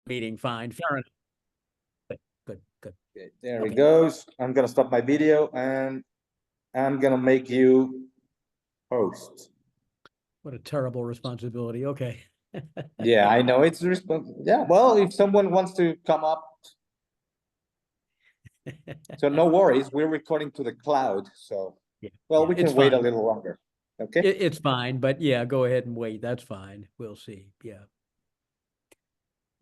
meeting. Fine, fair enough. Good, good. Okay, there Okay. it goes. I'm gonna stop my video and I'm gonna make you host. What a terrible responsibility. Okay. Yeah, I know it's yeah, well, if someone wants to come up, so no worries, we're recording to the cloud, so Yeah, well, yeah, we it's can wait a fine. little longer. Okay. It's fine, but yeah, go ahead and wait. That's fine. We'll see. Yeah.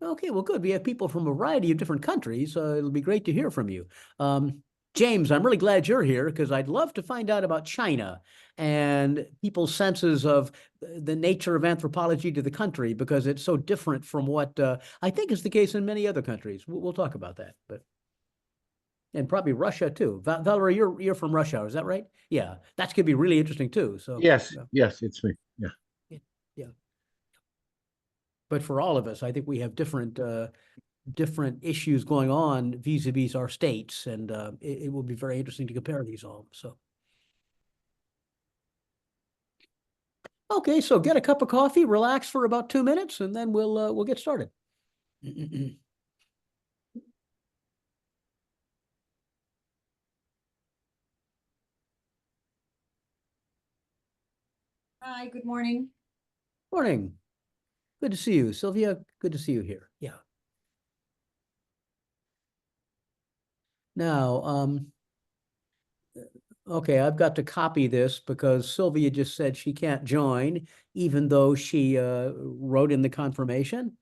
Okay, well, good. We have people from a variety of different countries. It'll be great to hear from you. James, I'm really glad you're here because I'd love to find out about China and people's senses of the nature of anthropology to the country because it's so different from what I think is the case in many other countries. We'll talk about that, but and probably Russia too. Valerie, you're from Russia, is that right? Yeah, that's gonna be really interesting too. So Yes, yes, it's me. Yeah. yeah. But for all of us, I think we have different issues going on vis-a-vis our states, and it will be very interesting to compare these all. So, okay, so get a cup of coffee, relax for about 2 minutes, and then we'll get started. Hi, good morning. Morning. Good to see you, Sylvia. Good to see you here. Yeah. Now, okay, I've got to copy this because Sylvia just said she can't join, even though she wrote in the confirmation.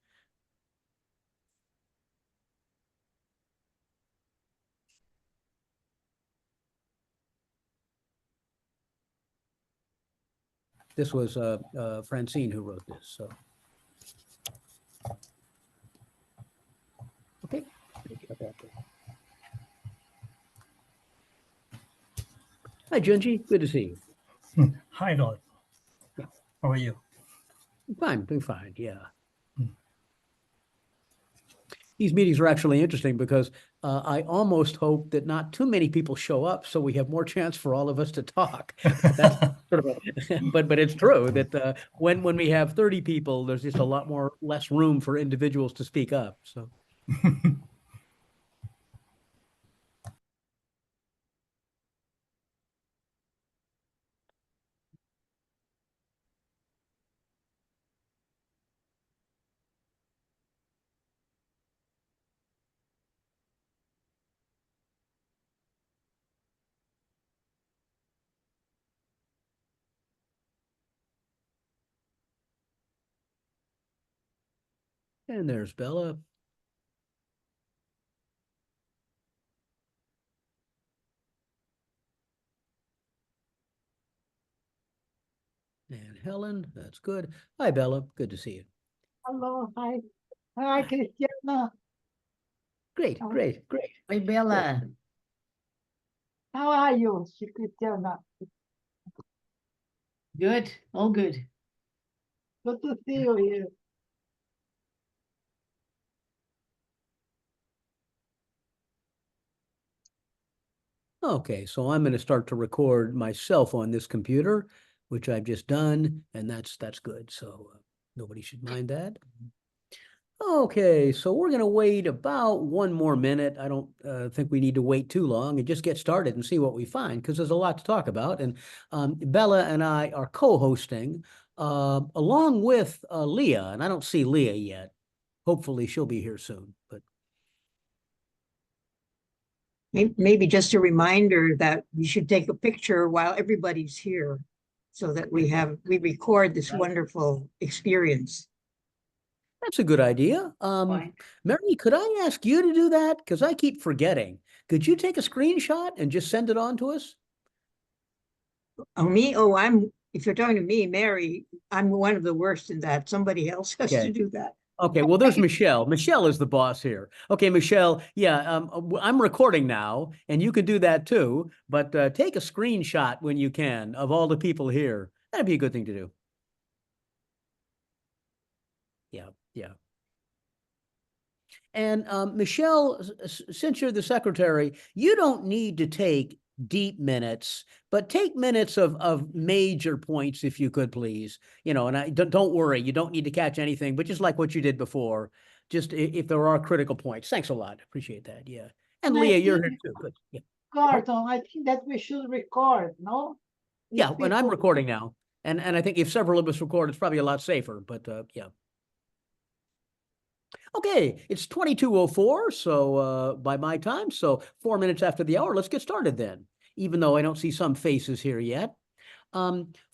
This was Francine who wrote this, so. Okay. Hi, Junji. Good to see you. Hi, Lord. Yeah. How are you? Fine, doing fine. Yeah. Mm. These meetings are actually interesting because I almost hope that not too many people show up, so we have more chance for all of us to talk. That's sort of a, but it's true that when we have 30 people, there's just a lot more less room for individuals to speak up. So. And there's Bella. And Helen, that's good. Hi, Bella. Good to see you. Hello, hi. Hi, Christiana. Great, great, great. Oi, Bella. How are you, Christiana? Good, all good. Good to see you here. Okay, so I'm going to start to record myself on this computer, which I've just done, and that's good. So nobody should mind that. Okay, so we're going to wait about 1 more minute. I don't think we need to wait too long and just get started and see what we find because there's a lot to talk about. And Bella and I are co-hosting along with Leah, and I don't see Leah yet. Hopefully she'll be here soon, but. Maybe just a reminder that we should take a picture while everybody's here so that we record this wonderful experience. That's a good idea. Mary, could I ask you to do that? Because I keep forgetting. Could you take a screenshot and just send it on to us? Oh, me? Oh, if you're talking to me, Mary, I'm one of the worst in that. Somebody else has to do that. Okay, well, there's Michelle. Michelle is the boss here. Okay, Michelle, yeah, I'm recording now, and you can do that too, but take a screenshot when you can of all the people here. That'd be a good thing to do. Yeah, yeah. And Michelle, since you're the secretary, you don't need to take deep minutes, but take minutes of major points if you could, please. You know, and don't worry, you don't need to catch anything, but just like what you did before, just if there are critical points. Thanks a lot. Appreciate that. Yeah. And And I Leah, you're here think- too. Good. Yeah. Carton, I think that we should record, no? Yeah, If when I'm people- recording now. And I think if several of us record, it's probably a lot safer, but yeah. Okay, it's 22:04, so by my time, so 4 minutes after the hour, let's get started then, even though I don't see some faces here yet.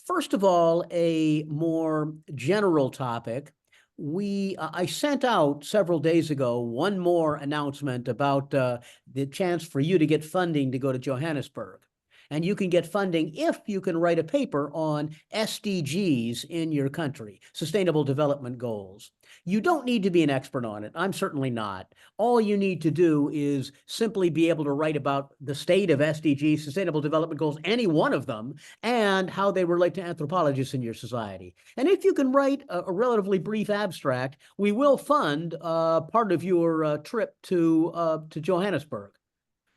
First of all, a more general topic. I sent out several days ago one more announcement about the chance for you to get funding to go to Johannesburg. And you can get funding if you can write a paper on SDGs in your country, Sustainable Development Goals. You don't need to be an expert on it. I'm certainly not. All you need to do is simply be able to write about the state of SDGs, Sustainable Development Goals, any one of them, and how they relate to anthropologists in your society. And if you can write a relatively brief abstract, we will fund part of your trip to Johannesburg.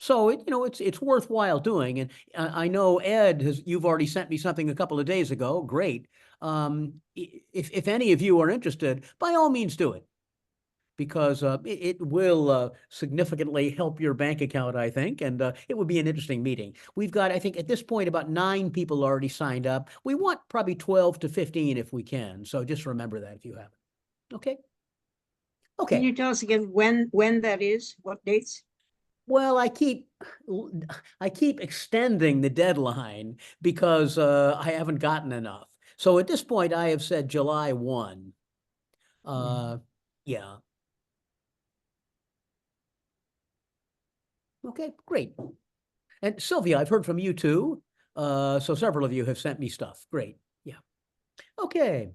So it's worthwhile doing. And I know Ed you've already sent me something a couple of days ago. Great. If any of you are interested, by all means do it, because it will significantly help your bank account, I think, and it would be an interesting meeting. We've got, I think, at this point, about 9 people already signed up. We want probably 12 to 15 if we can. So just remember that if you haven't. Okay. Can Okay. you tell us again when that is? What dates? Well, I keep extending the deadline because I haven't gotten enough. So at this point, I have said July 1. Yeah. Okay, great. And Sylvia, I've heard from you too. So several of you have sent me stuff. Great. Yeah. Okay,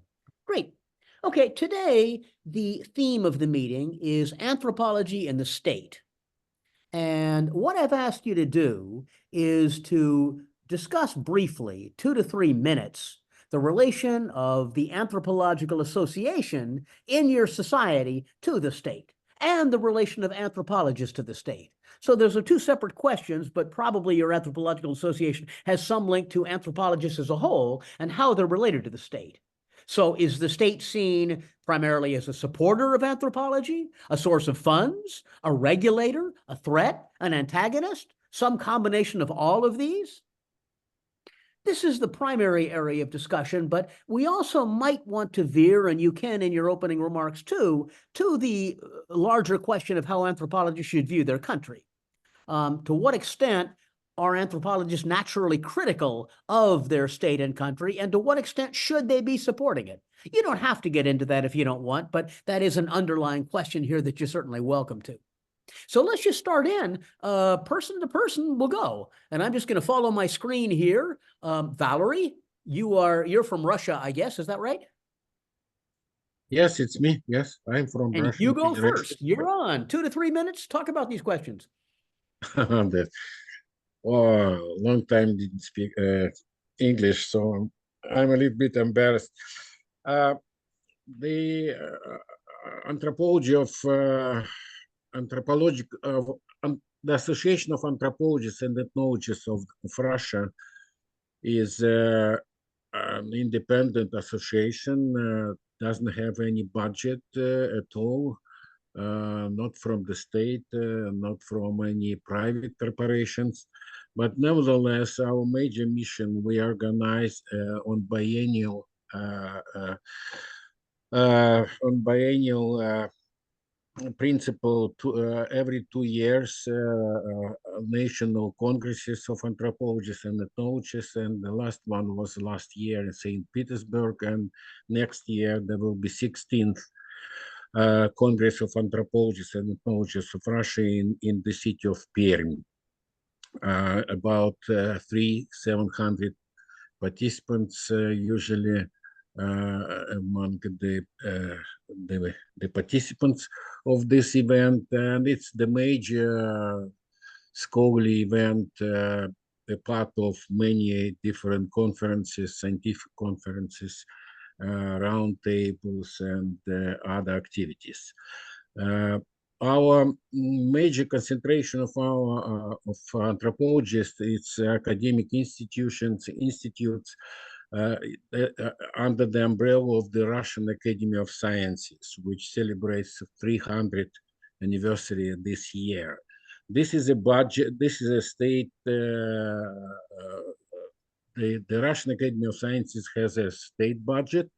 great. Okay, today the theme of the meeting is anthropology and the state. And what I've asked you to do is to discuss briefly, 2 to 3 minutes, the relation of the anthropological association in your society to the state and the relation of anthropologists to the state. So those are 2 separate questions, but probably your anthropological association has some link to anthropologists as a whole and how they're related to the state. So is the state seen primarily as a supporter of anthropology, a source of funds, a regulator, a threat, an antagonist, some combination of all of these? This is the primary area of discussion, but we also might want to veer, and you can in your opening remarks too, to the larger question of how anthropologists should view their country. To what extent are anthropologists naturally critical of their state and country, and to what extent should they be supporting it? You don't have to get into that if you don't want, but that is an underlying question here that you're certainly welcome to. So let's just start in, person to person we'll go. And I'm just going to follow my screen here. Valerie, you're from Russia, I guess, is that right? Yes, it's me. Yes, I'm from And Russian you go Federation. first. You're on. 2 to 3 minutes. Talk about these questions. That, oh, long time didn't speak English, so I'm a little bit embarrassed. The anthropology of the Association of Anthropologists and Ethnologists of Russia is an independent association. Doesn't have any budget at all. Not from the state, not from any private corporations, but nevertheless, our major mission, we organize on biennial principle every 2 years national congresses of anthropologists and ethnologists, and the last one was last year in St. Petersburg, and next year there will be 16th Congress of Anthropologists and Ethnologists of Russia in the city of Perm. About 700 participants usually among the participants of this event, and it's the major scholarly event, a part of many different conferences, scientific conferences, round tables, and other activities. Our major concentration of our of anthropologists, it's academic institutes, uh, under the umbrella of the Russian Academy of Sciences, which celebrates 300th anniversary this year. This is a budget, this is a state, the Russian Academy of Sciences has a state budget,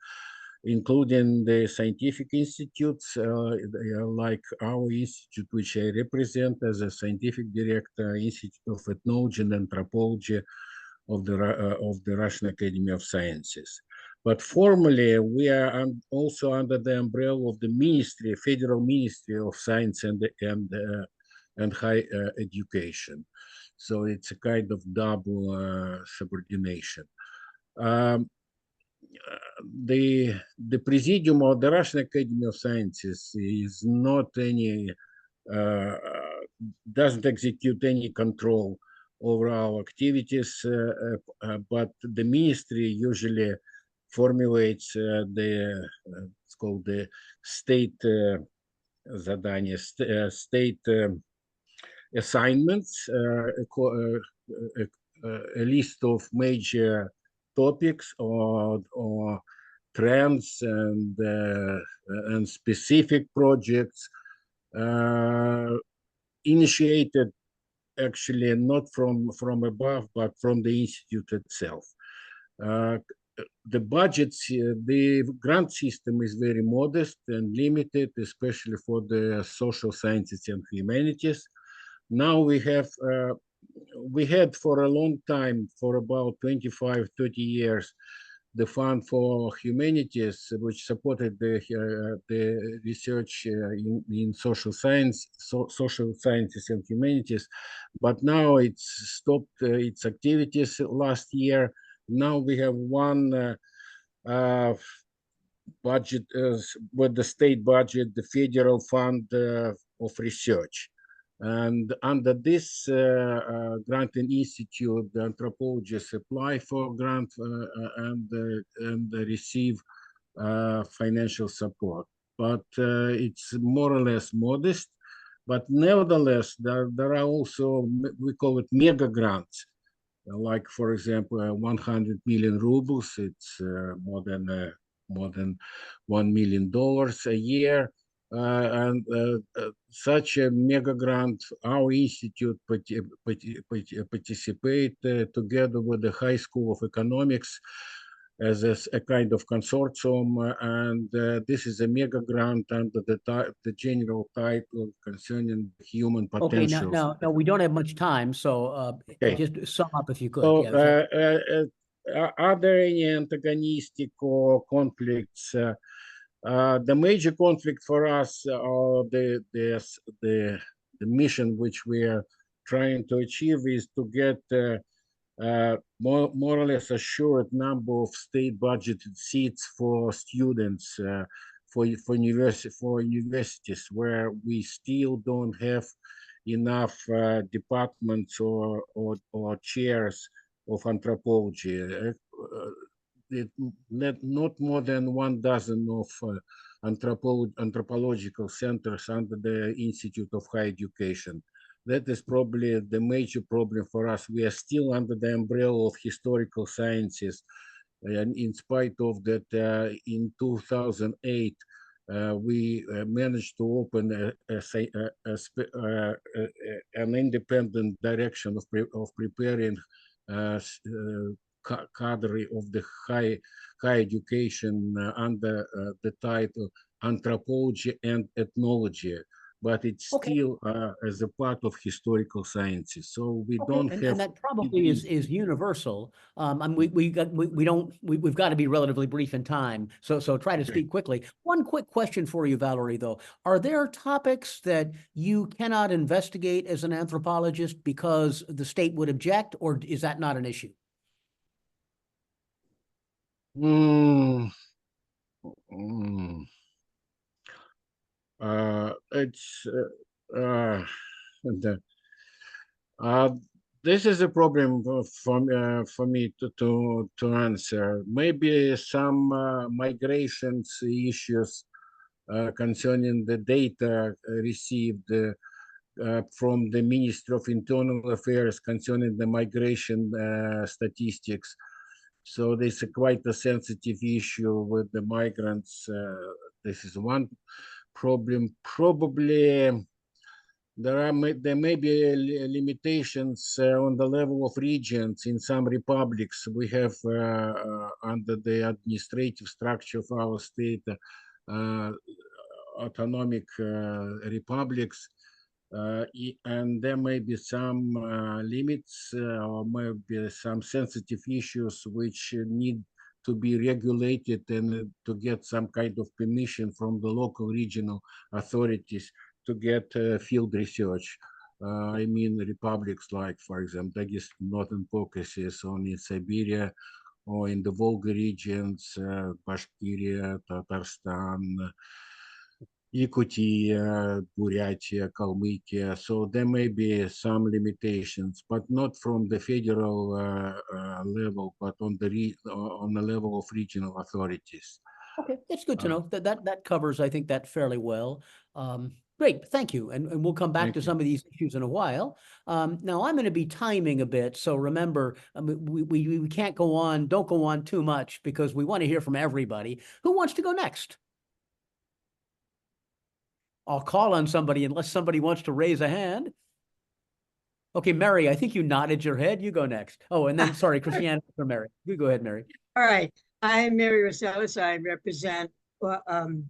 including the scientific institutes like our institute, which I represent as a scientific director, Institute of Ethnology and Anthropology of the Russian Academy of Sciences. But formally, we are also under the umbrella of the Ministry, Federal Ministry of Science and High Education. So it's a kind of double subordination. The Presidium of the Russian Academy of Sciences is not any, doesn't execute any control over our activities, but the ministry usually formulates it's called the state задания, state assignments, a list of major topics or trends and specific projects initiated actually not from above, but from the institute itself. The budgets, the grant system is very modest and limited, especially for the social sciences and humanities. Now we had for a long time, for about 25, 30 years, the Fund for Humanities, which supported the research in social sciences and humanities, but now it's stopped its activities last year. Now we have one budget with the state budget, the Federal Fund of Research. And under this granting institute, the anthropologists apply for grant and receive financial support. But it's more or less modest. But nevertheless, there are also, we call it mega grants. Like, for example, 100 million rubles, it's more than $1 million a year. Such a mega grant, our institute participate together with the High School of Economics as a kind of consortium, and this is a mega grant under the general title concerning human Okay, potentials. now, we don't have much time, so Okay. just sum up if you could. So, Yeah, are there any antagonistic or conflicts? The major conflict for us, the mission which we are trying to achieve, is to get more or less assured number of state budgeted seats for students for universities where we still don't have enough departments or chairs of anthropology. Not more than 1 dozen of anthropological centers under the Institute of Higher Education. That is probably the major problem for us. We are still under the umbrella of historical sciences. And in spite of that, in 2008, we managed to open an independent direction of preparing cadre of the high education under the title Anthropology and Ethnology, but it's still as a part of historical sciences. So we don't have. And that probably is universal. We've got to be relatively brief in time, so try to speak quickly. One quick question for you, Valerie, though: are there topics that you cannot investigate as an anthropologist because the state would object, or is that not an issue? This is a problem for me to answer. Maybe some migrations issues concerning the data received from the Ministry of Internal Affairs concerning the migration statistics. So this is quite a sensitive issue with the migrants. This is one problem. Probably there may be limitations on the level of regions. In some republics, we have under the administrative structure of our state uh, autonomic republics, and there may be some limits or maybe some sensitive issues which need to be regulated and to get some kind of permission from the local regional authorities to get field research. I mean, republics like, for example, Northern Caucasus, or in Siberia, or in the Volga regions, Bashkiria, Tatarstan, Yakutia, Buryatia, Kalmykia. So there may be some limitations, but not from the federal level, but on the level of regional authorities. Okay, it's good to know that covers, I think, that fairly well. Great, thank you. And we'll come back to some of these issues in a while. Now I'm going to be timing a bit. So remember, we can't go on, don't go on too much because we want to hear from everybody. Who wants to go next? I'll call on somebody unless somebody wants to raise a hand. Okay, Mary, I think you nodded your head. You go next. Oh, and then, sorry, Christiane for Mary. You go ahead, Mary. All right. I'm Mary Rosales. I represent the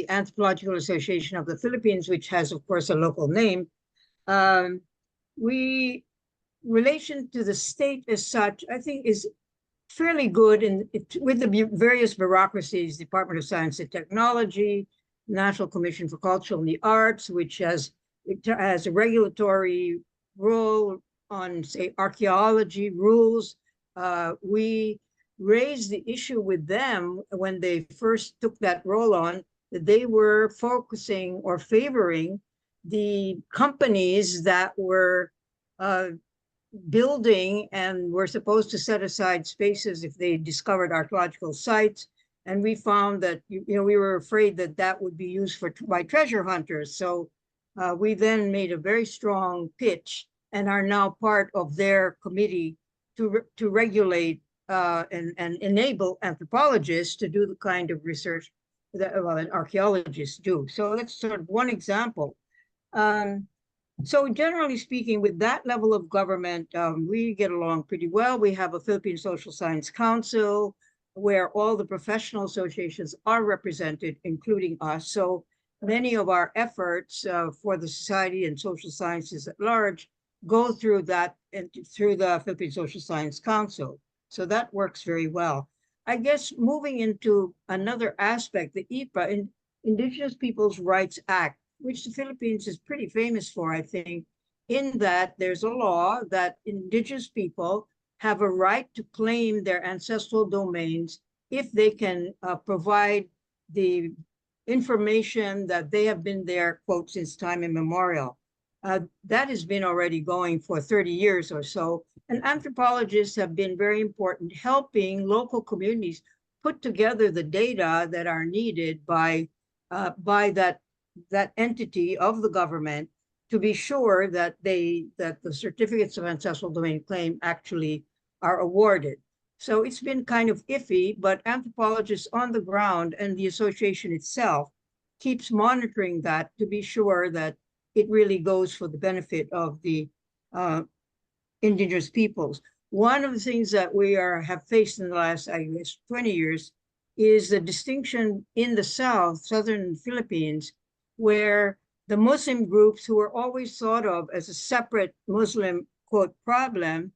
Anthropological Association of the Philippines, which has, of course, a local name. Relation to the state as such, I think, is fairly good with the various bureaucracies, Department of Science and Technology, National Commission for Culture and the Arts, which has a regulatory role on, say, archaeology rules. We raised the issue with them when they first took that role on, that they were focusing or favoring the companies that were building and were supposed to set aside spaces if they discovered archaeological sites. And we found that, we were afraid that that would be used by treasure hunters. So we then made a very strong pitch and are now part of their committee to regulate and enable anthropologists to do the kind of research that archaeologists do. So that's sort of one example. So generally speaking, with that level of government, we get along pretty well. We have a Philippine Social Science Council where all the professional associations are represented, including us. So many of our efforts for the society and social sciences at large go through that and through the Philippine Social Science Council. So that works very well. I guess moving into another aspect, the IPA, Indigenous Peoples' Rights Act, which the Philippines is pretty famous for, I think, in that there's a law that Indigenous people have a right to claim their ancestral domains if they can provide the information that they have been there, quote, since time immemorial. That has been already going for 30 years or so. And anthropologists have been very important helping local communities put together the data that are needed by that entity of the government to be sure that the certificates of ancestral domain claim actually are awarded. So it's been kind of iffy, but anthropologists on the ground and the association itself keeps monitoring that to be sure that it really goes for the benefit of the indigenous peoples. One of the things that we have faced in the last, I guess, 20 years is the distinction in the southern Philippines, where the Muslim groups who were always thought of as a separate Muslim, quote, problem,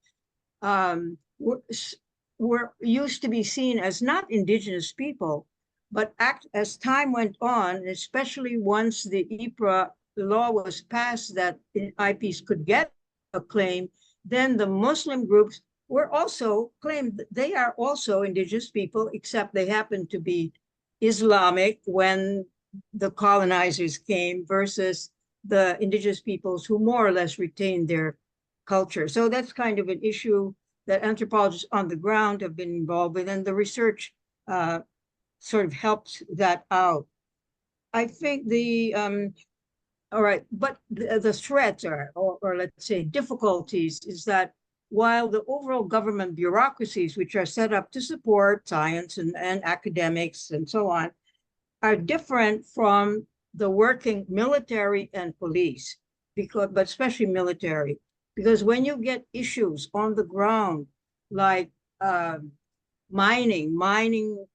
were used to be seen as not indigenous people, but as time went on, especially once the IPRA law was passed that IPs could get a claim, then the Muslim groups were also claimed they are also indigenous people, except they happen to be Islamic when the colonizers came versus the indigenous peoples who more or less retained their culture. So that's kind of an issue that anthropologists on the ground have been involved with, and the research sort of helps that out. I think all right, but the threats or let's say difficulties is that while the overall government bureaucracies, which are set up to support science and academics and so on, are different from the working military and police, but especially military, because when you get issues on the ground, like mining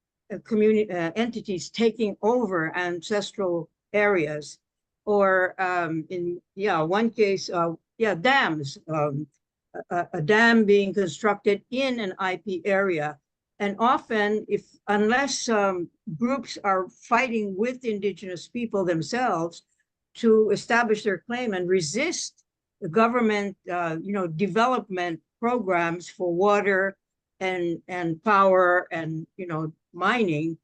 community entities taking over ancestral areas, or in one case, dams, a dam being constructed in an IP area. And often, unless groups are fighting with indigenous people themselves to establish their claim and resist the government, development programs for water and power and mining,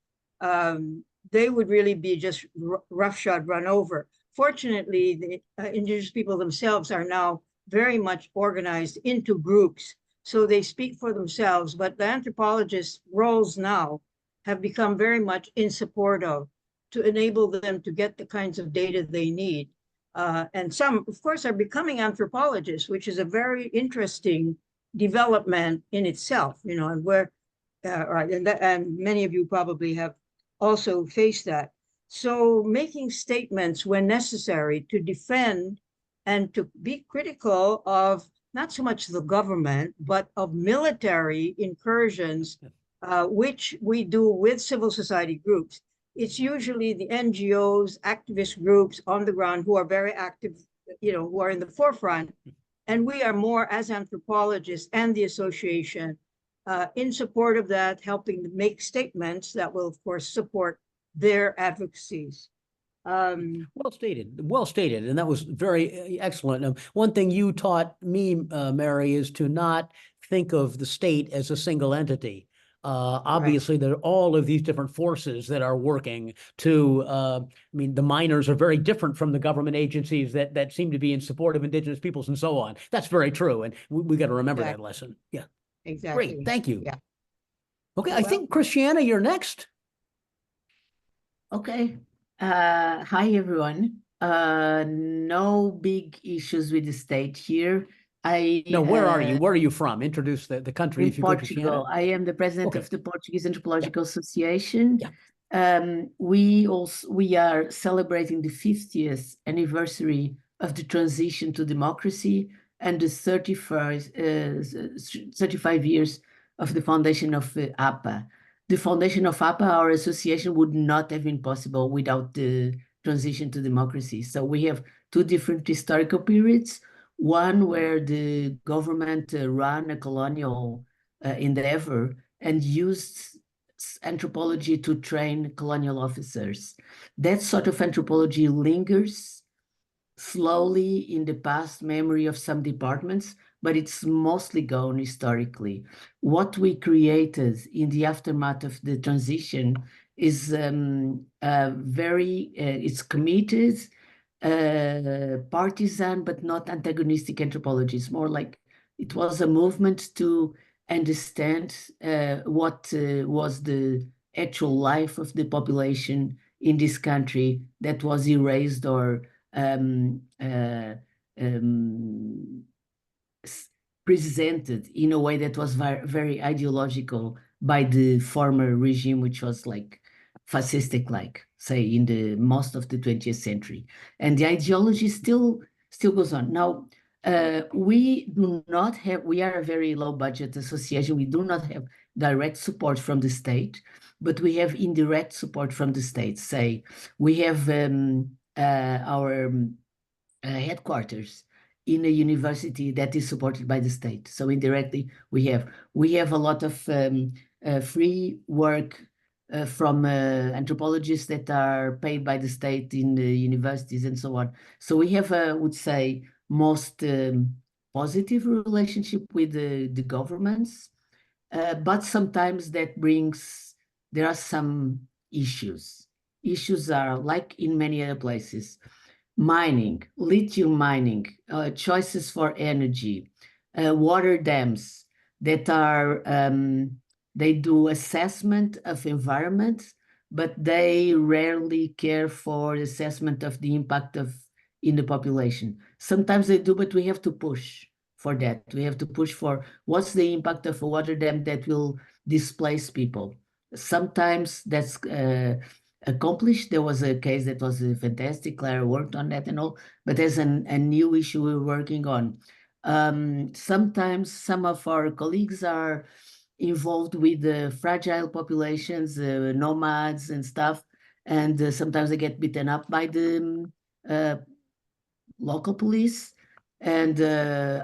they would really be just roughshod, run over. Fortunately, the indigenous people themselves are now very much organized into groups, so they speak for themselves. But the anthropologists' roles now have become very much in support of, to enable them to get the kinds of data they need. And some, of course, are becoming anthropologists, which is a very interesting development in itself, and where, right, and many of you probably have also faced that. So making statements when necessary to defend and to be critical of not so much the government, but of military incursions, which we do with civil society groups. It's usually the NGOs, activist groups on the ground who are very active, who are in the forefront. And we are more, as anthropologists and the association, in support of that, helping to make statements that will, of course, support their advocacies. Well stated, and that was very excellent. One thing you taught me, Mary, is to not think of the state as a single entity. Obviously, there are all of these different forces that are working to, the miners are very different from the government agencies that seem to be in support of indigenous peoples and so on. That's very true, and we got to remember that lesson. Yeah. Exactly. Great, thank you. Yeah. Okay, I think, Christiana, you're next. Okay. Hi, everyone. No big issues with the state here. No, where are you? Where are you from? Introduce the country, In if you could, Christiana. Portugal. I am the president Okay. of the Portuguese Anthropological Association. Yeah. We are celebrating the 50th anniversary of the transition to democracy and the 35 years of the foundation of APA. The foundation of APA, our association, would not have been possible without the transition to democracy. So we have two different historical periods. One where the government ran a colonial endeavor and used anthropology to train colonial officers. That sort of anthropology lingers slowly in the past memory of some departments, but it's mostly gone historically. What we created in the aftermath of the transition is it's committed, partisan, but not antagonistic anthropology. It's more like it was a movement to understand what was the actual life of the population in this country that was erased or presented in a way that was very ideological by the former regime, which was like fascistic, like say in the most of the 20th century. And the ideology still goes on. Now, we are a very low budget association. We do not have direct support from the state, but we have indirect support from the state. Say, we have our headquarters in a university that is supported by the state. So indirectly, we have a lot of free work from anthropologists that are paid by the state in the universities and so on. So we have, I would say, most positive relationship with the governments, but sometimes there are some issues. Issues are like in many other places. Mining, lithium mining, choices for energy, water dams that are, they do assessment of environment, but they rarely care for assessment of the impact in the population. Sometimes they do, but we have to push for that. We have to push for what's the impact of a water dam that will displace people. Sometimes that's accomplished. There was a case that was fantastic. Clara worked on that and all, but there's a new issue we're working on. Sometimes some of our colleagues are involved with the fragile populations, nomads and stuff, and sometimes they get beaten up by the local police, and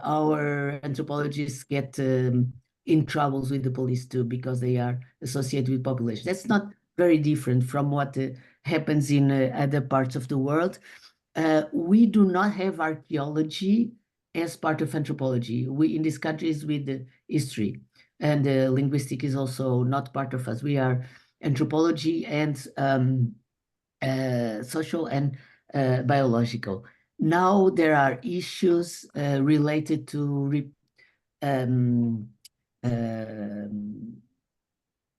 our anthropologists get in troubles with the police too because they are associated with population. That's not very different from what happens in other parts of the world. We do not have archaeology as part of anthropology. We in these countries with history, and linguistic is also not part of us. We are anthropology and social and biological. Now there are issues related to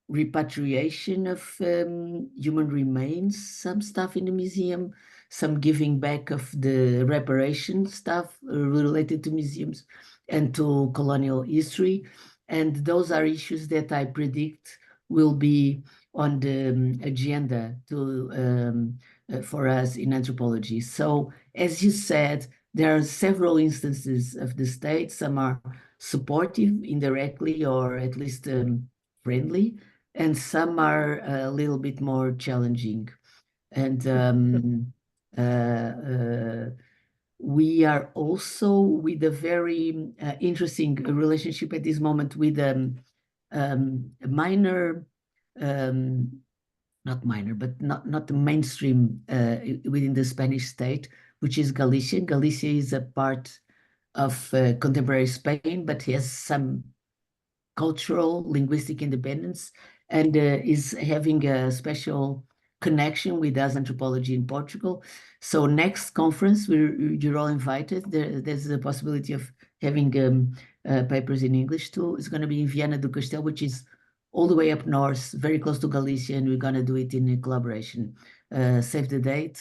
repatriation of human remains, some stuff in the museum, some giving back of the reparation stuff related to museums and to colonial history. And those are issues that I predict will be on the agenda for us in anthropology. So, as you said, there are several instances of the state. Some are supportive indirectly or at least friendly, and some are a little bit more challenging. And we are also with a very interesting relationship at this moment with a minor, not minor, but not the mainstream within the Spanish state, which is Galicia. Galicia is a part of contemporary Spain, but has some cultural, linguistic independence, and is having a special connection with us anthropology in Portugal. So next conference, you're all invited. There's a possibility of having papers in English too. It's going to be in Viana do Castelo, which is all the way up north, very close to Galicia, and we're going to do it in a collaboration. Save the date,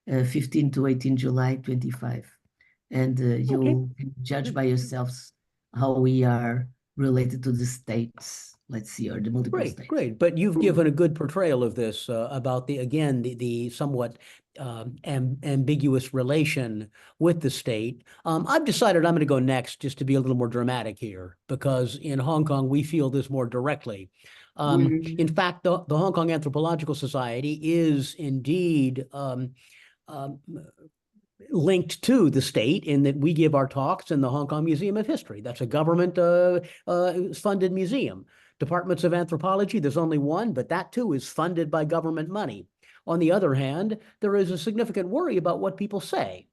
15 to 18 July 25. And you can judge by yourselves how we are related to the states, let's see, or the multiple states. Great. But you've given a good portrayal of this about the somewhat ambiguous relation with the state. I've decided I'm going to go next just to be a little more dramatic here, because in Hong Kong, we feel this more directly. In fact, the Hong Kong Anthropological Society is indeed linked to the state in that we give our talks in the Hong Kong Museum of History. That's a government funded museum. Departments of Anthropology, there's only one, but that too is funded by government money. On the other hand, there is a significant worry about what people say.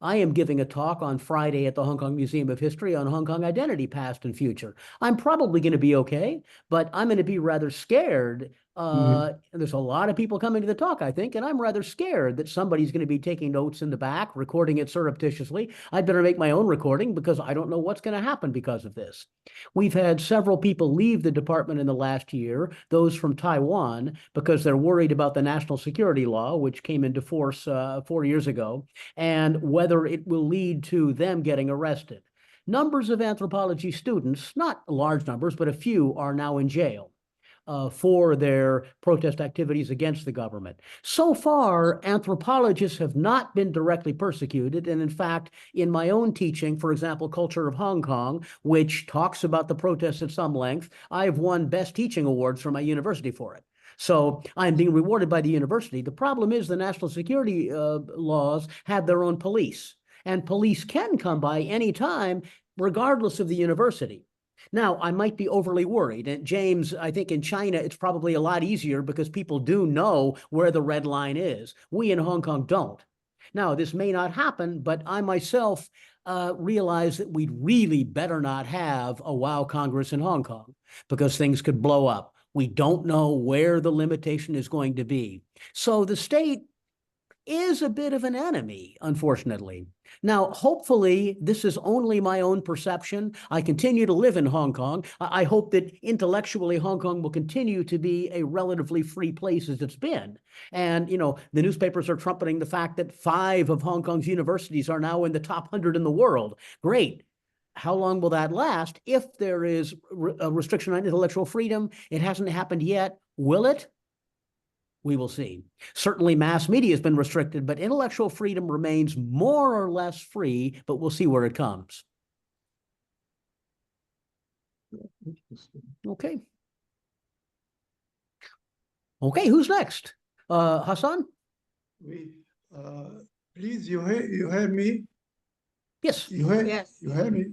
I am giving a talk on Friday at the Hong Kong Museum of History on Hong Kong identity, past and future. I'm probably going to be okay, but I'm going to be rather scared. There's a lot of people coming to the talk, I think, and I'm rather scared that somebody's going to be taking notes in the back, recording it surreptitiously. I'd better make my own recording because I don't know what's going to happen because of this. We've had several people leave the department in the last year, those from Taiwan, because they're worried about the national security law, which came into force 4 years ago, and whether it will lead to them getting arrested. Numbers of anthropology students, not large numbers, but a few, are now in jail for their protest activities against the government. So far, anthropologists have not been directly persecuted. And in fact, in my own teaching, for example, Culture of Hong Kong, which talks about the protests at some length, I've won best teaching awards from my university for it. So I'm being rewarded by the university. The problem is the national security laws have their own police, and police can come by any time, regardless of the university. Now, I might be overly worried. And James, I think in China, it's probably a lot easier because people do know where the red line is. We in Hong Kong don't. Now, this may not happen, but I myself realize that we'd really better not have a WOW Congress in Hong Kong because things could blow up. We don't know where the limitation is going to be. So the state is a bit of an enemy, unfortunately. Now, hopefully, this is only my own perception. I continue to live in Hong Kong. I hope that intellectually Hong Kong will continue to be a relatively free place as it's been. And, you know, the newspapers are trumpeting the fact that 5 of Hong Kong's universities are now in the top 100 in the world. Great. how long will that last? If there is a restriction on intellectual freedom, it hasn't happened yet. Will it? We will see. Certainly mass media has been restricted, but intellectual freedom remains more or less free, but we'll see where it comes. Okay. Okay, who's next? Hassan? Please, you hear me? Yes. Yes. You hear me?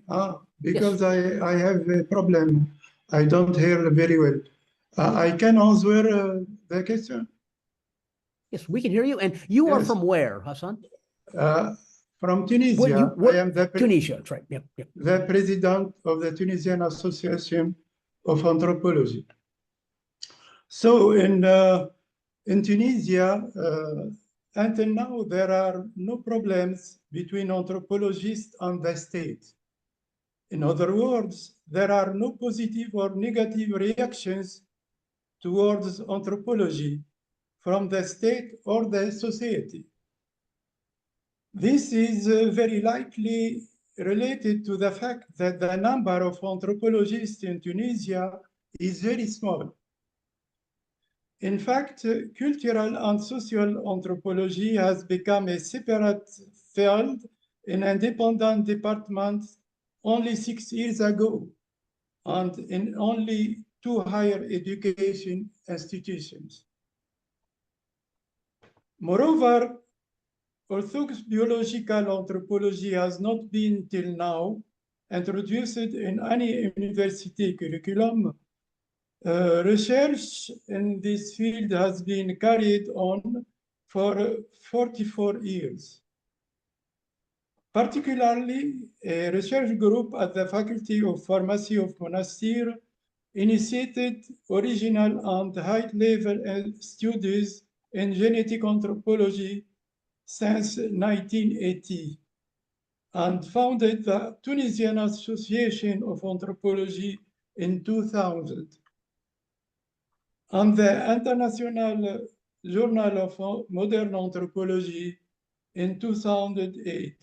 Because I have a problem. I don't hear very well. I can answer the question. Yes, we can hear you. And you are Yes. from where, Hassan? From Tunisia. I am Tunisia, that's right. Yep, yep. the president of the Tunisian Association of Anthropology. So in Tunisia, until now, there are no problems between anthropologists and the state. In other words, there are no positive or negative reactions towards anthropology from the state or the society. This is very likely related to the fact that the number of anthropologists in Tunisia is very small. In fact, cultural and social anthropology has become a separate field in independent departments only 6 years ago, and in only 2 higher education institutions. Moreover, orthodox biological anthropology has not been till now introduced in any university curriculum. Research in this field has been carried on for 44 years. Particularly, a research group at the Faculty of Pharmacy of Monastir initiated original and high-level studies in genetic anthropology since 1980 and founded the Tunisian Association of Anthropology in 2000 and the International Journal of Modern Anthropology in 2008.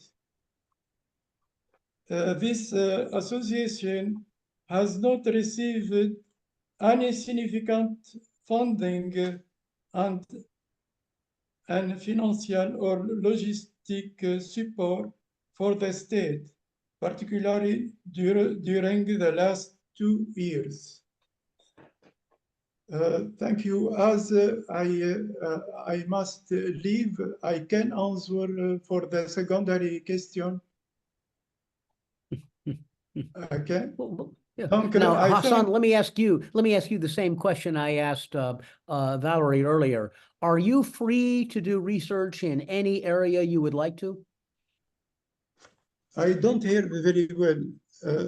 This association has not received any significant funding and financial or logistic support for the state, particularly during the last 2 years. Thank you. As I must leave, I can answer for the secondary question. Okay. Yeah. Donc, Now, I Hassan, think- let me ask you the same question I asked Valerie earlier. Are you free to do research in any area you would like to? I don't hear very well.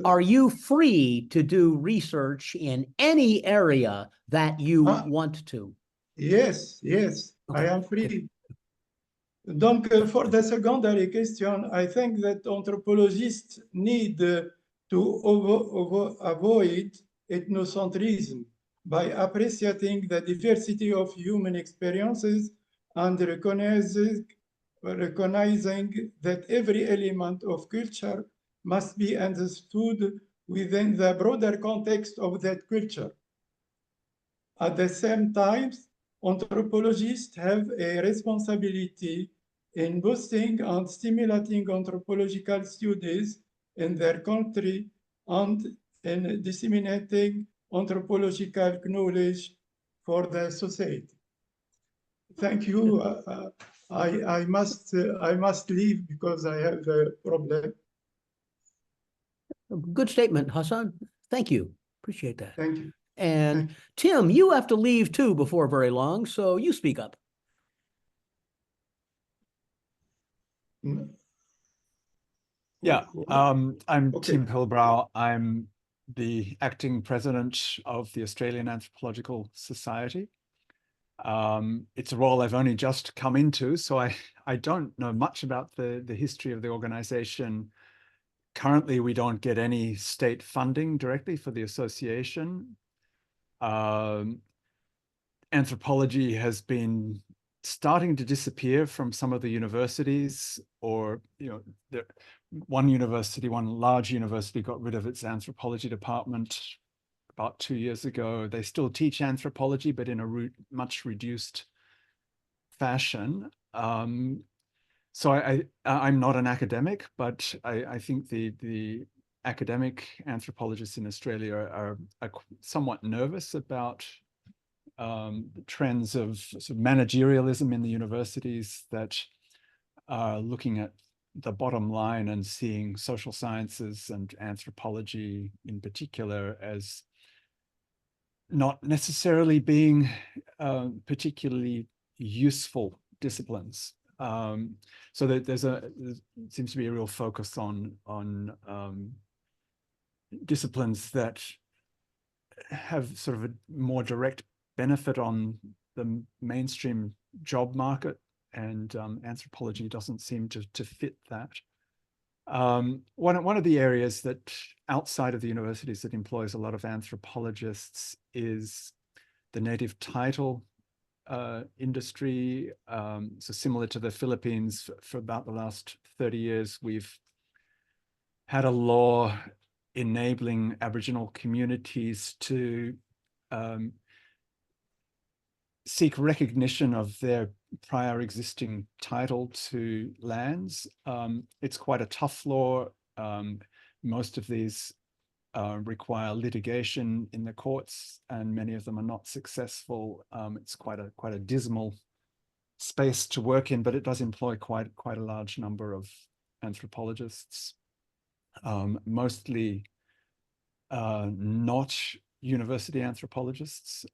Are you free to do research in any area that you want to? Yes, yes, Okay. I am free. Donc, for the secondary question, I think that anthropologists need to avoid ethnocentrism by appreciating the diversity of human experiences and recognizing that every element of culture must be understood within the broader context of that culture. At the same time, anthropologists have a responsibility in boosting and stimulating anthropological studies in their country and in disseminating anthropological knowledge for the society. Thank you. I must leave because I have a problem. Good statement, Hassan. Thank you. Appreciate that. Thank you. And Tim, you have to leave too before very long, so you speak up. Yeah, I'm Okay. Tim Pilbrow. I'm the acting president of the Australian Anthropological Society. It's a role I've only just come into, so I don't know much about the history of the organization. Currently, we don't get any state funding directly for the association. Anthropology has been starting to disappear from some of the universities, or one large university got rid of its anthropology department about 2 years ago. They still teach anthropology, but in a much reduced fashion. So I'm not an academic, but I think the academic anthropologists in Australia are somewhat nervous about the trends of sort of managerialism in the universities that are looking at the bottom line and seeing social sciences and anthropology in particular as not necessarily being particularly useful disciplines. So that there seems to be a real focus on disciplines that have sort of a more direct benefit on the mainstream job market, and anthropology doesn't seem to fit that. One of the areas that outside of the universities that employs a lot of anthropologists is the native title industry. So similar to the Philippines, for about the last 30 years, we've had a law enabling Aboriginal communities to seek recognition of their prior existing title to lands. It's quite a tough law. Most of these require litigation in the courts, and many of them are not successful. It's quite a dismal space to work in, but it does employ quite a large number of anthropologists, mostly not university anthropologists.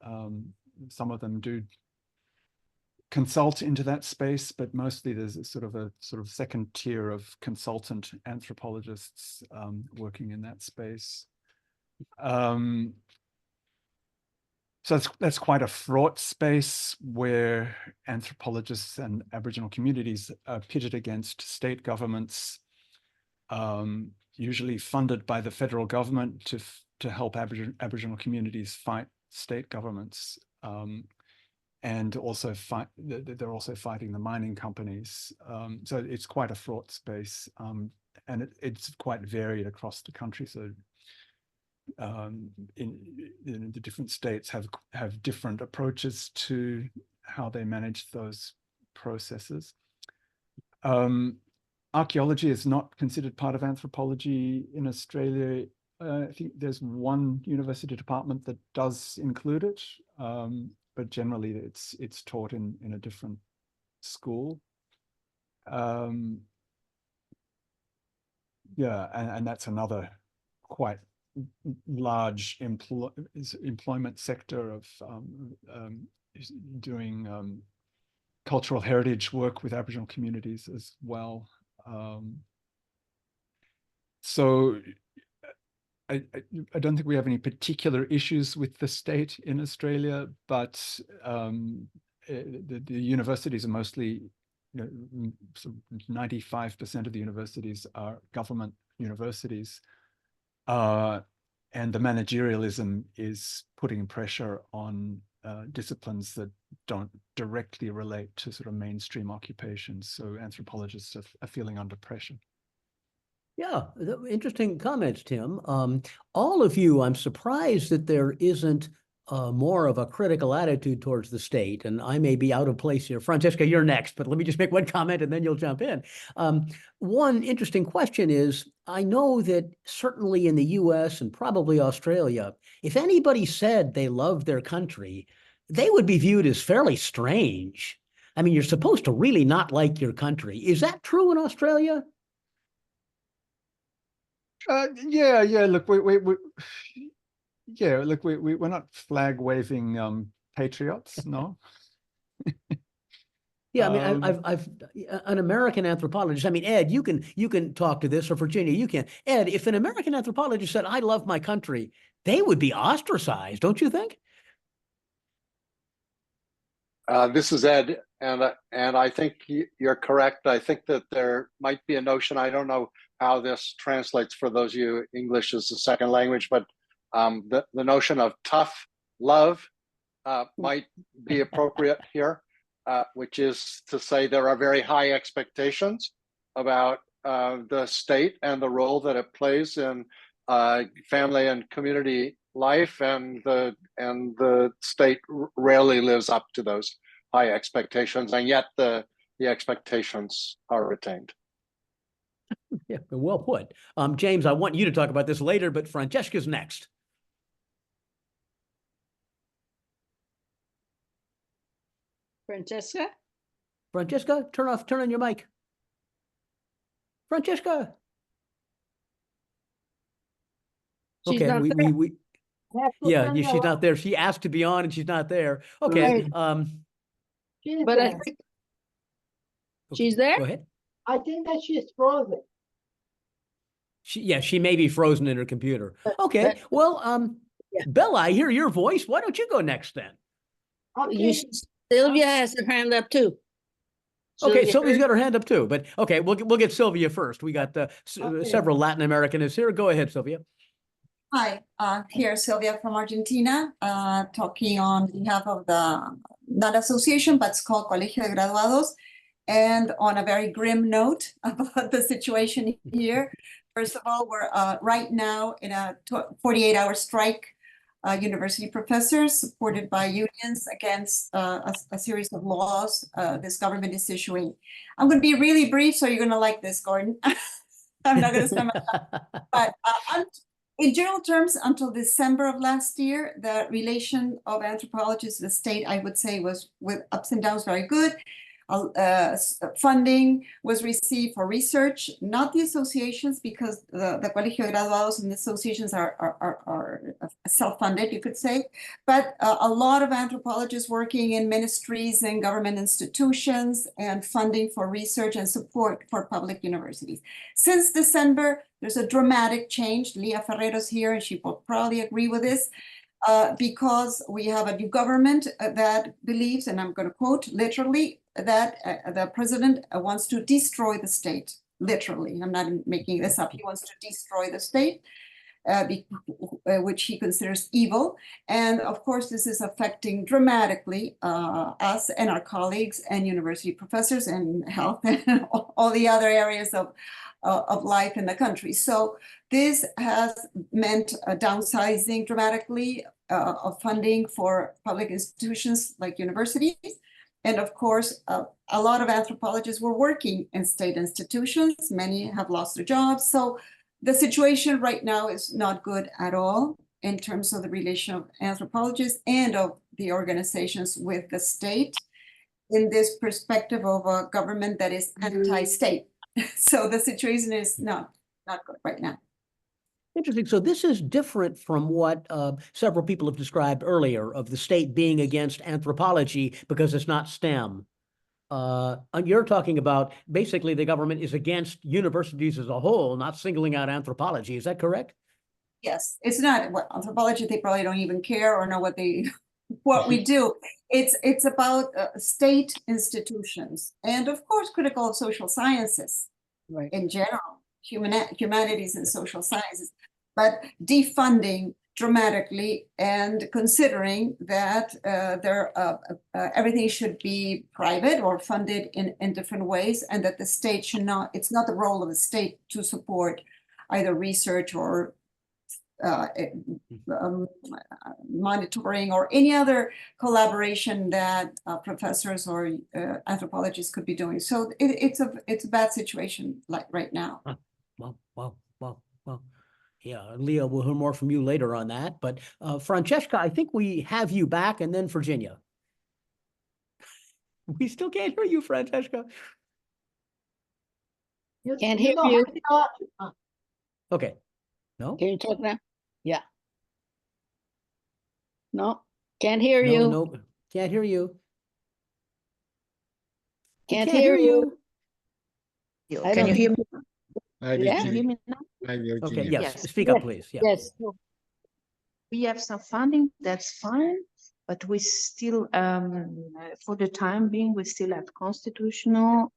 Some of them do consult into that space, but mostly there's a sort of second tier of consultant anthropologists working in that space. So that's quite a fraught space where anthropologists and Aboriginal communities are pitted against state governments, usually funded by the federal government to help Aboriginal communities fight state governments, and also they're also fighting the mining companies. So it's quite a fraught space, and it's quite varied across the country. So in the different states have different approaches to how they manage those processes. Archaeology is not considered part of anthropology in Australia. I think there's one university department that does include it, but generally it's taught in a different school. Yeah, and that's another quite large employment sector of doing cultural heritage work with Aboriginal communities as well. So I don't think we have any particular issues with the state in Australia, but the universities are mostly, 95% of the universities are government universities. And the managerialism is putting pressure on disciplines that don't directly relate to sort of mainstream occupations. So anthropologists are feeling under pressure. Yeah, interesting comments, Tim. All of you, I'm surprised that there isn't more of a critical attitude towards the state, and I may be out of place here. Francesca, you're next, but let me just make one comment and then you'll jump in. One interesting question is, I know that certainly in the US and probably Australia, if anybody said they loved their country, they would be viewed as fairly strange. I mean, you're supposed to really not like your country. Is that true in Australia? Yeah. Look, we're not flag waving patriots, no. Yeah, I mean, I've an American anthropologist. I mean, Ed, you can talk to this, or Virginia, you can. Ed, if an American anthropologist said, "I love my country," they would be ostracized, don't you think? This is Ed, and I think you're correct. I think that there might be a notion. I don't know how this translates for those of you English as a second language, but the notion of tough love might be appropriate here, which is to say there are very high expectations about the state and the role that it plays in family and community life, and the state rarely lives up to those high expectations, and yet the expectations are retained. Yeah, well put. James, I want you to talk about this later, but Francesca's next. Francesca? Francesca, turn on your mic. Francesca. She's Okay, not there. she's not there. She asked to be on and she's not there. Okay. But I think she's there? Go ahead. I think that she's frozen. She may be frozen in her computer. Okay. Well, yeah. Bella, I hear your voice. Why don't you go next then? Okay. Sylvia has her hand up too. Okay, Sylvia's got her hand up too, but okay, we'll get Sylvia first. We got Okay. several Latin Americanists here. Go ahead, Sylvia. Hi, here's Sylvia from Argentina, talking on behalf of the, not association, but it's called Colegio de Graduados. And on a very grim note about the situation here, first of all, we're right now in a 48-hour strike, university professors supported by unions against a series of laws this government is issuing. I'm going to be really brief, so you're going to like this, Gordon. I'm not going to spend my time. But in general terms, until December of last year, the relation of anthropologists to the state, I would say, was with ups and downs very good. Funding was received for research, not the associations, because the Colegio de Graduados and the associations are self-funded, you could say. But a lot of anthropologists working in ministries and government institutions, and funding for research and support for public universities. Since December, there's a dramatic change. Leah Ferrero's here, and she will probably agree with this. Because we have a new government that believes, and I'm going to quote literally, that the president wants to destroy the state. Literally, I'm not making this up. He wants to destroy the state, which he considers evil. And of course, this is affecting dramatically us and our colleagues and university professors and health and all the other areas of life in the country. So this has meant downsizing dramatically of funding for public institutions like universities. And of course, a lot of anthropologists were working in state institutions. Many have lost their jobs. So the situation right now is not good at all in terms of the relation of anthropologists and of the organizations with the state in this perspective of a government that is anti-state. So the situation is not good right now. Interesting. So this is different from what several people have described earlier of the state being against anthropology because it's not STEM. And you're talking about basically the government is against universities as a whole, not singling out anthropology. Is that correct? Yes, it's not what anthropology. They probably don't even care or know what we do. It's about state institutions and of course critical of social sciences, Right. In general, humanities and social sciences, but defunding dramatically and considering that everything should be private or funded in different ways, and that the state should not. It's not the role of the state to support either research or monitoring or any other collaboration that professors or anthropologists could be doing. So it's a bad situation like right now. Well. Yeah, Leah, we'll hear more from you later on that. But Francesca, I think we have you back, and then Virginia. We still can't hear you, Francesca. Can't hear you. Okay. No? Can you talk now? Yeah. No, can't hear you. No, can't hear you. Can't hear you. Can you hear me? Hi, Yeah, Virginia. hear me now? Hi, Virginia. Okay, yes, Yes. speak up, please. Yeah. Yes. We have some funding, that's fine, but we still, for the time being, we still have constitutional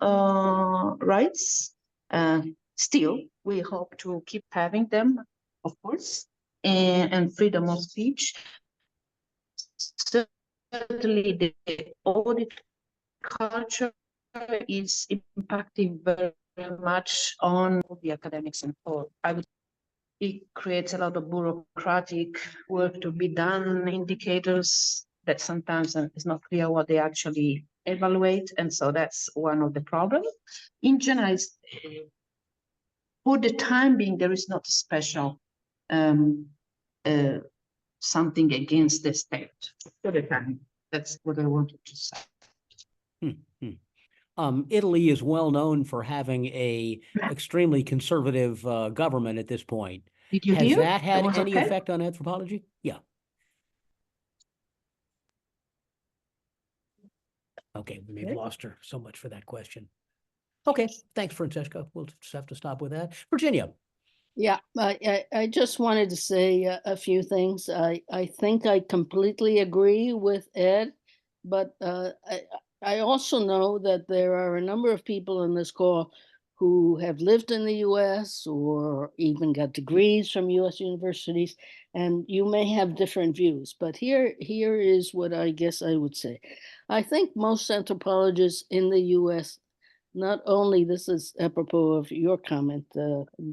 rights. Still, we hope to keep having them, of course, and freedom of speech. Certainly, the audit culture is impacting very much on the academics and all. It creates a lot of bureaucratic work to be done, indicators that sometimes it's not clear what they actually evaluate. And so that's one of the problems. In general, for the time being, there is not a special something against the state for the time. That's what I wanted to say. Italy is well known for having a extremely conservative government at this point. Did you Has hear? that had It was any okay? effect on anthropology? Yeah. Okay, we may have lost her. So much for that question. Okay, thanks, Francesca. We'll just have to stop with that. Virginia. Yeah, I just wanted to say a few things. I think I completely agree with Ed, but I also know that there are a number of people in this call who have lived in the US or even got degrees from US universities, and you may have different views, but here is what I guess I would say. I think most anthropologists in the US, not only, this is apropos of your comment,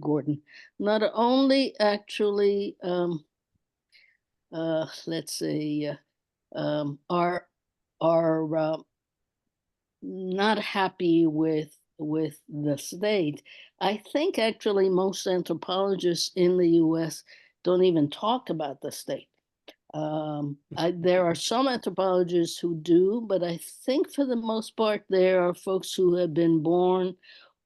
Gordon, not only actually, let's say, are not happy with the state. I think actually most anthropologists in the US don't even talk about the state. There are some anthropologists who do, but I think for the most part, there are folks who have been born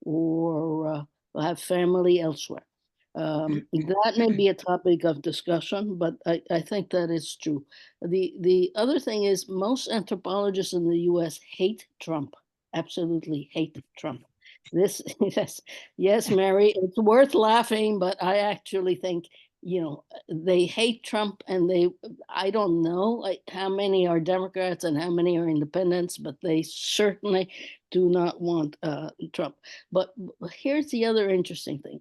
or have family elsewhere. That may be a topic of discussion, but I think that is true. The other thing is most anthropologists in the US hate Trump, absolutely hate Trump. This, yes, Mary, it's worth laughing, but I actually think, you know, they hate Trump, and I don't know how many are Democrats and how many are independents, but they certainly do not want Trump. But here's the other interesting thing.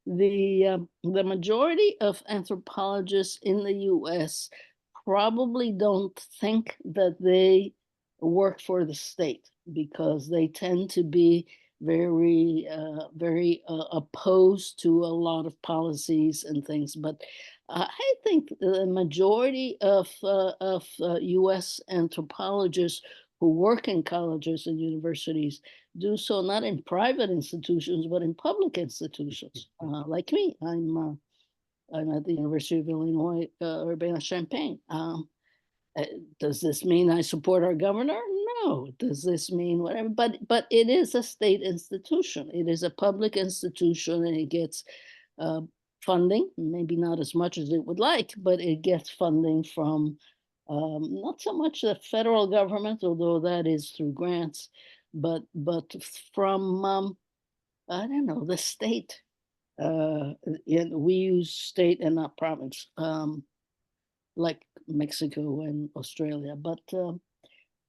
The majority of anthropologists in the US probably don't think that they work for the state, because they tend to be very opposed to a lot of policies and things. But I think the majority of US anthropologists who work in colleges and universities do so not in private institutions, but in public institutions. Like me, I'm at the University of Illinois, Urbana-Champaign. Does this mean I support our governor? No. Does this mean whatever? But it is a state institution. It is a public institution, and it gets funding, maybe not as much as it would like, but it gets funding from not so much the federal government, although that is through grants, but from I don't know, the state. We use state and not province, like Mexico and Australia. But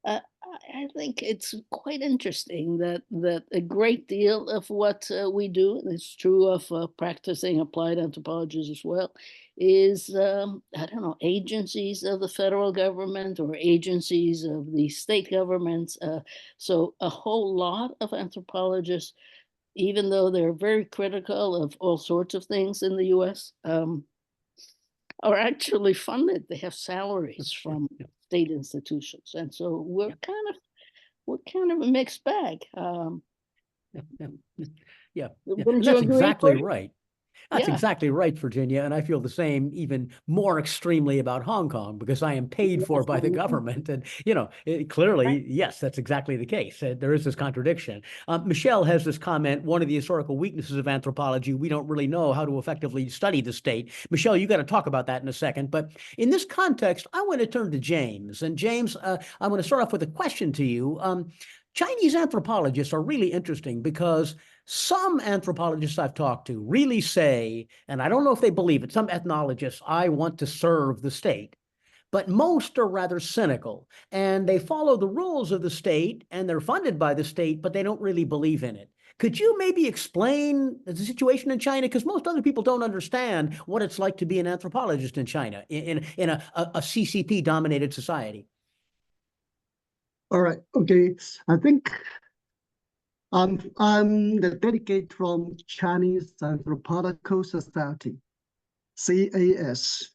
I think it's quite interesting that a great deal of what we do, and it's true of practicing applied anthropologists as well, is, I don't know, agencies of the federal government or agencies of the state governments. So a whole lot of anthropologists, even though they're very critical of all sorts of things in the US, are actually funded. They have salaries from state institutions. And so we're kind of a mixed bag. Yeah, Wouldn't and you that's agree, exactly Gordon? right. That's Yeah. exactly right, Virginia. And I feel the same, even more extremely about Hong Kong, because I am paid for by the government. And, you know, clearly, yes, that's exactly the case. There is this contradiction. Michelle has this comment: one of the historical weaknesses of anthropology, we don't really know how to effectively study the state. Michelle, you got to talk about that in a second. But in this context, I want to turn to James. And James, I'm going to start off with a question to you. Chinese anthropologists are really interesting because some anthropologists I've talked to really say, and I don't know if they believe it, some ethnologists, I want to serve the state. But most are rather cynical, and they follow the rules of the state, and they're funded by the state, but they don't really believe in it. Could you maybe explain the situation in China? Because most other people don't understand what it's like to be an anthropologist in China, in a CCP-dominated society. All right. Okay. I think I'm the delegate from Chinese Anthropological Society, CAS.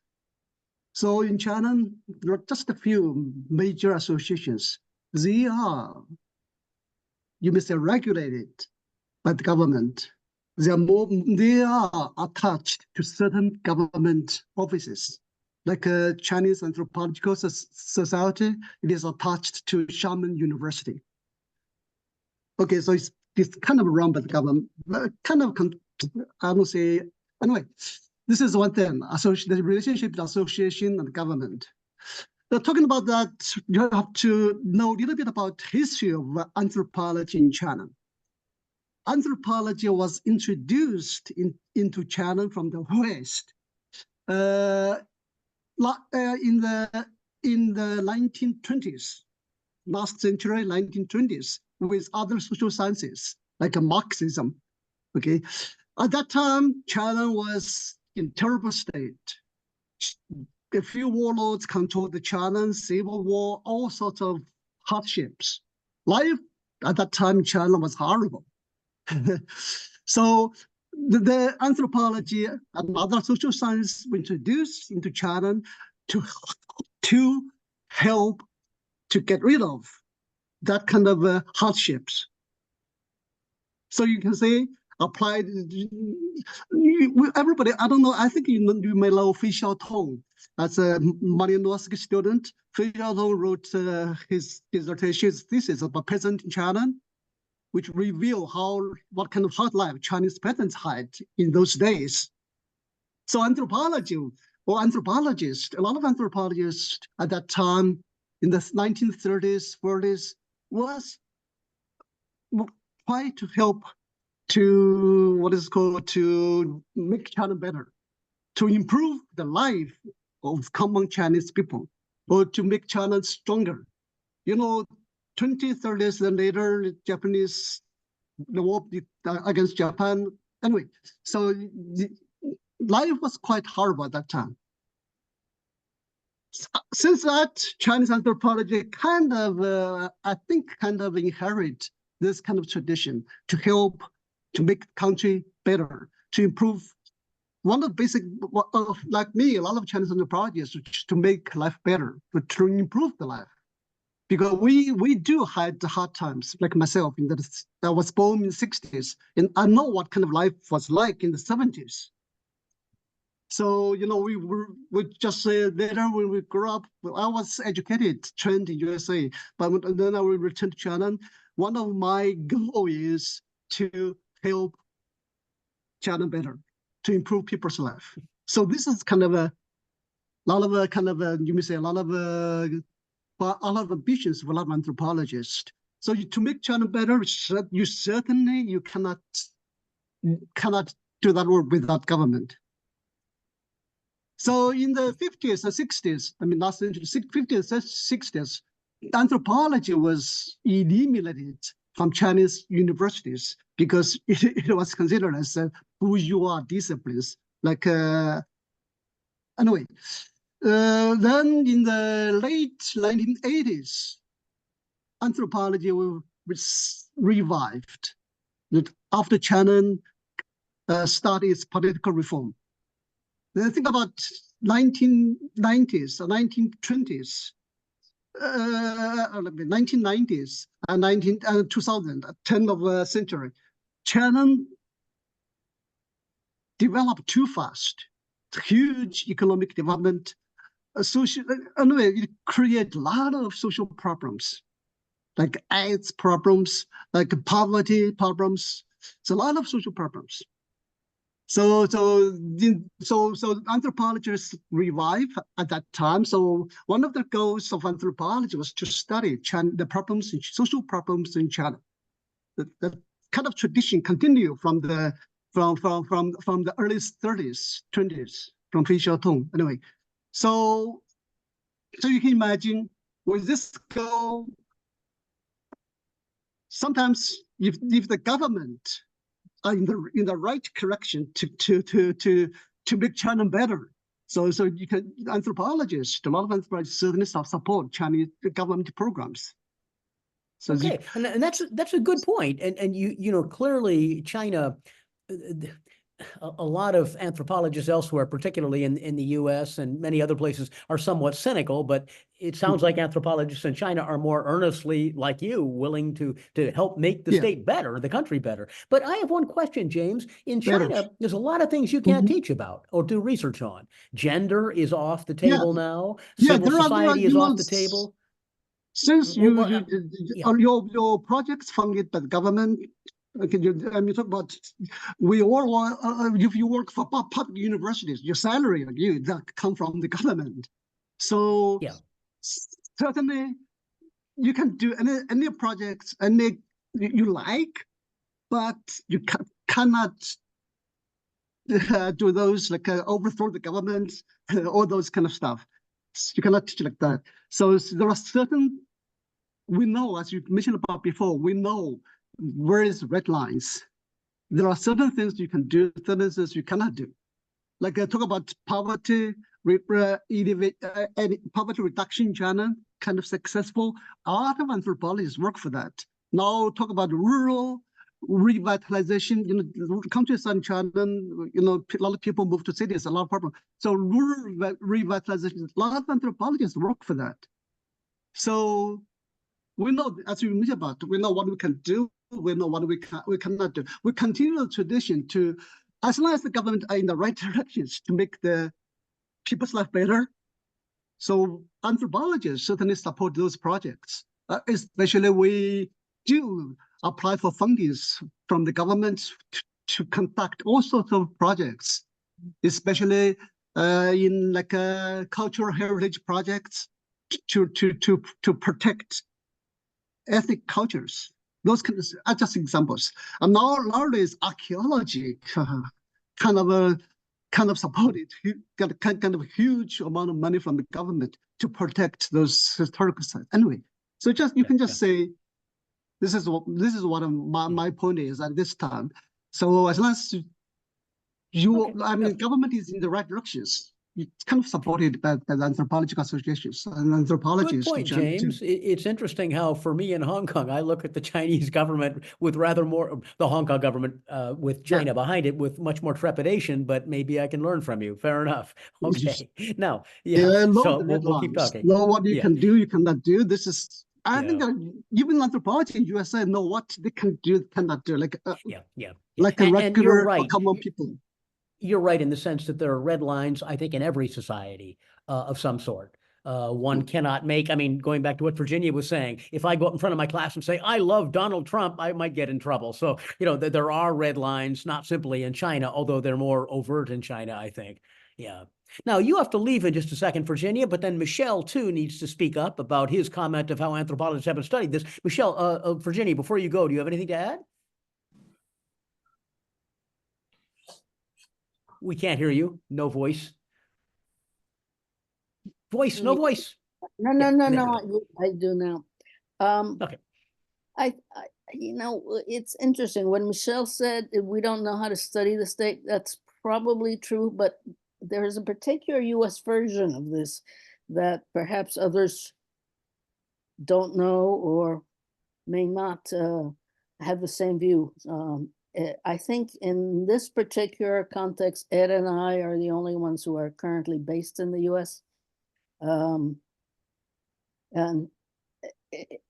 So in China, there are just a few major associations. They are, you may say, regulated by the government. They are attached to certain government offices. Like Chinese Anthropological Society, it is attached to Xiamen University. Okay, so it's kind of run by the government, kind of, I don't say, anyway, this is one thing, the relationship between association and government. Now, talking about that, you have to know a little bit about history of anthropology in China. Anthropology was introduced into China from the West in the 1920s, last century, 1920s, with other social sciences like Marxism. Okay, at that time, China was in terrible state. A few warlords controlled the China, civil war, all sorts of hardships. Life at that time in China was horrible. So the anthropology and other social sciences were introduced into China to help to get rid of that kind of hardships. So you can say applied, everybody, I don't know, I think you may know Fei Xiaotong as a Malinowski student. Fei Xiaotong wrote his dissertation, his thesis about peasant in China, which reveal what kind of hard life Chinese peasants had in those days. So anthropology or anthropologists, a lot of anthropologists at that time in the 1930s, 40s was try to help to what is called to make China better, to improve the life of common Chinese people, or to make China stronger. You know, 20, 30 years later, the Japanese, the war against Japan. Anyway, so life was quite horrible at that time. Since that, Chinese anthropology kind of, I think, kind of inherit this kind of tradition to help to make the country better, to improve. One of the basic, like me, a lot of Chinese anthropologists to make life better, to improve the life. Because we do had the hard times, like myself, I was born in the 60s, and I know what kind of life was like in the 70s. So, you know, we just later when we grew up, I was educated, trained in USA, but then I will return to China. One of my goals is to help China better, to improve people's life. So this is kind of a lot of kind of you may say a lot of ambitions for a lot of anthropologists. So to make China better, you cannot do that work without government. So in the 50s and 60s, I mean, last century, 50s and 60s, anthropology was eliminated from Chinese universities because it was considered as a bourgeois disciplines. Like, anyway, then in the late 1980s, anthropology was revived after China started its political reform. Then think about 1990s or 1920s, 1990s and 2000, 10th of the century. China developed too fast. Huge economic development, anyway, it created a lot of social problems, like AIDS problems, like poverty problems. It's a lot of social problems. So anthropologists revived at that time. So one of the goals of anthropology was to study the problems, social problems in China. The kind of tradition continued from the early 30s, 20s, from Fei Xiaotong. Anyway, so you can imagine with this goal, sometimes if the government are in the right direction to make China better. So you can a lot of anthropologists certainly support Chinese government programs. So you- Okay, and that's a good point. And you know, clearly China, a lot of anthropologists elsewhere, particularly in the US and many other places, are somewhat cynical, but it sounds like anthropologists in China are more earnestly, like you, willing to help make the Yeah. state better, the country better. But I have one question, James. In Better. China, there's a lot of things you can't Mhm. teach about or do research on. Gender is off the Yeah. table now. Yeah, Civil there are, society you is know, off the table. since Well, yeah. your projects funded by the government, okay, you talk about we all if you work for public universities, your salary you that come from the government. So Yeah. certainly you can do any projects any you like, but you cannot do those like overthrow the government, all those kind of stuff. You cannot teach like that. So there are certain, we know, as you mentioned about before, we know where is red lines. There are certain things you can do, certain things you cannot do. Like I talk about poverty, poverty reduction in China, kind of successful. A lot of anthropologists work for that. Now talk about rural revitalization. You know, the countryside in China, you know, a lot of people move to cities, a lot of problem. So rural revitalization, a lot of anthropologists work for that. So we know, as you mentioned about, we know what we can do, we know what we cannot do. We continue the tradition to, as long as the government are in the right directions to make the people's life better. So anthropologists certainly support those projects. Especially we do apply for fundings from the government to conduct all sorts of projects, especially in like cultural heritage projects to protect ethnic cultures. Those are just examples. And nowadays, archaeology kind of supported, got kind of a huge amount of money from the government to protect those historical sites. Anyway, so you can just say, this is what my point is at this time. So as long as government is in the right directions, it's kind of supported by the anthropological associations and Good anthropologists. point, James. It's interesting how, for me in Hong Kong, I look at the Chinese government with rather more, the Hong Kong government with China behind it with much more trepidation, but maybe I can learn from you. Fair enough. Okay. Now, so we'll keep talking. Know what you can do, you cannot do. This is, I think even anthropology in USA know what they can do, cannot do. Like, like a regular or common people. You're right in the sense that there are red lines, I think, in every society of some sort. One cannot make, I mean, going back to what Virginia was saying, if I go up in front of my class and say, I love Donald Trump, I might get in trouble. So, you know, there are red lines, not simply in China, although they're more overt in China, I think. Yeah. Now, you have to leave in just a second, Virginia, but then Michelle, too, needs to speak up about his comment of how anthropologists haven't studied this. Michelle, Virginia, before you go, do you have anything to add? We can't hear you. No voice. No voice. No, I do now. Okay. I, you know, it's interesting when Michelle said we don't know how to study the state. That's probably true, but there is a particular U.S. version of this that perhaps others don't know or may not have the same view. I think in this particular context, Ed and I are the only ones who are currently based in the U.S. And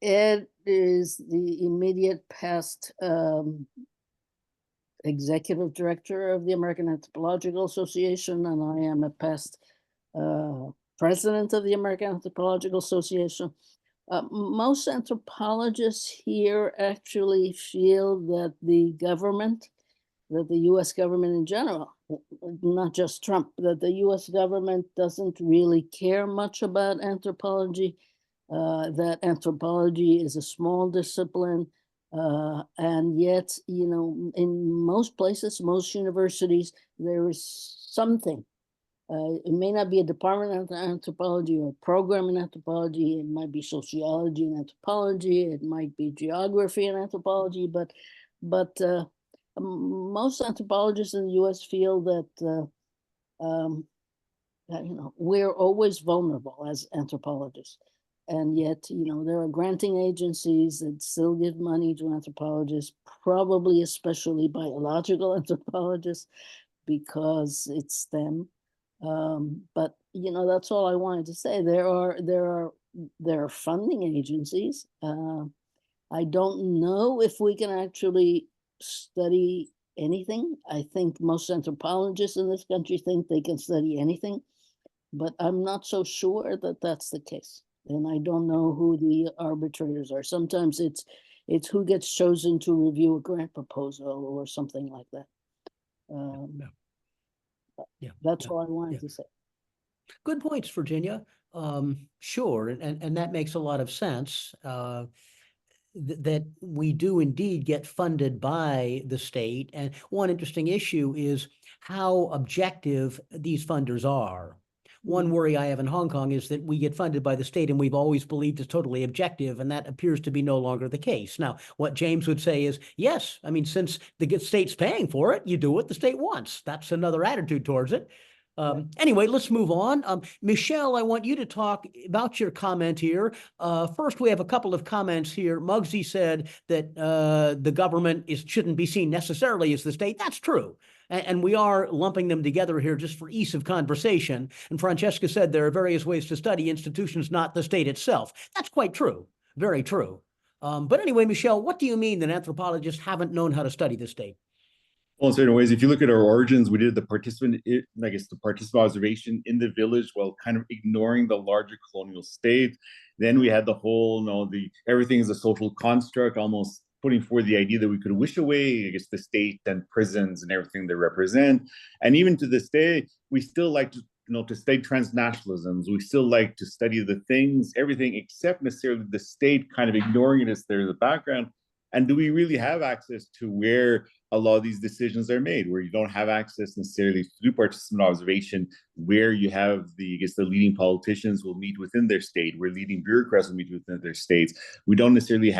Ed is the immediate past executive director of the American Anthropological Association, and I am a past president of the American Anthropological Association. Most anthropologists here actually feel that the government, that the US government in general, not just Trump, that the US government doesn't really care much about anthropology, that anthropology is a small discipline, and yet, you know, in most places, most universities, there is something. It may not be a department of anthropology or a program in anthropology. It might be sociology and anthropology. It might be geography and anthropology. But most anthropologists in the U.S. feel that you know, we're always vulnerable as anthropologists. And yet, there are granting agencies that still give money to anthropologists, probably especially biological anthropologists, because it's them. But that's all I wanted to say. There are funding agencies. I don't know if we can actually study anything. I think most anthropologists in this country think they can study anything, but I'm not so sure that that's the case. And I don't know who the arbitrators are. Sometimes it's who gets chosen to review a grant proposal or something like that. That's all I wanted to say. Good points, Virginia. Sure, and that makes a lot of sense. That we do indeed get funded by the state. And one interesting issue is how objective these funders are. One worry I have in Hong Kong is that we get funded by the state and we've always believed it's totally objective, and that appears to be no longer the case. Now, what James would say is, yes, I mean, since the state's paying for it, you do what the state wants. That's another attitude towards it. Anyway, let's move on. Michelle, I want you to talk about your comment here. First, we have a couple of comments here. Muggsy said that the government shouldn't be seen necessarily as the state. That's true. And we are lumping them together here just for ease of conversation. And Francesca said there are various ways to study institutions, not the state itself. That's quite true. Very true. But anyway, Michelle, what do you mean that anthropologists haven't known how to study the state? Well, in certain ways, if you look at our origins, we did the participant observation in the village while kind of ignoring the larger colonial state. Then we had the whole, everything is a social construct, almost putting forward the idea that we could wish away, the state and prisons and everything they represent. And even to this day, we still like to study transnationalisms. We still like to study the things, everything except necessarily the state, kind of ignoring it as they're the background. And do we really have access to where a lot of these decisions are made, where you don't have access necessarily through participant observation, where you have the leading politicians will meet within their state, where leading bureaucrats will meet within their states. We don't necessarily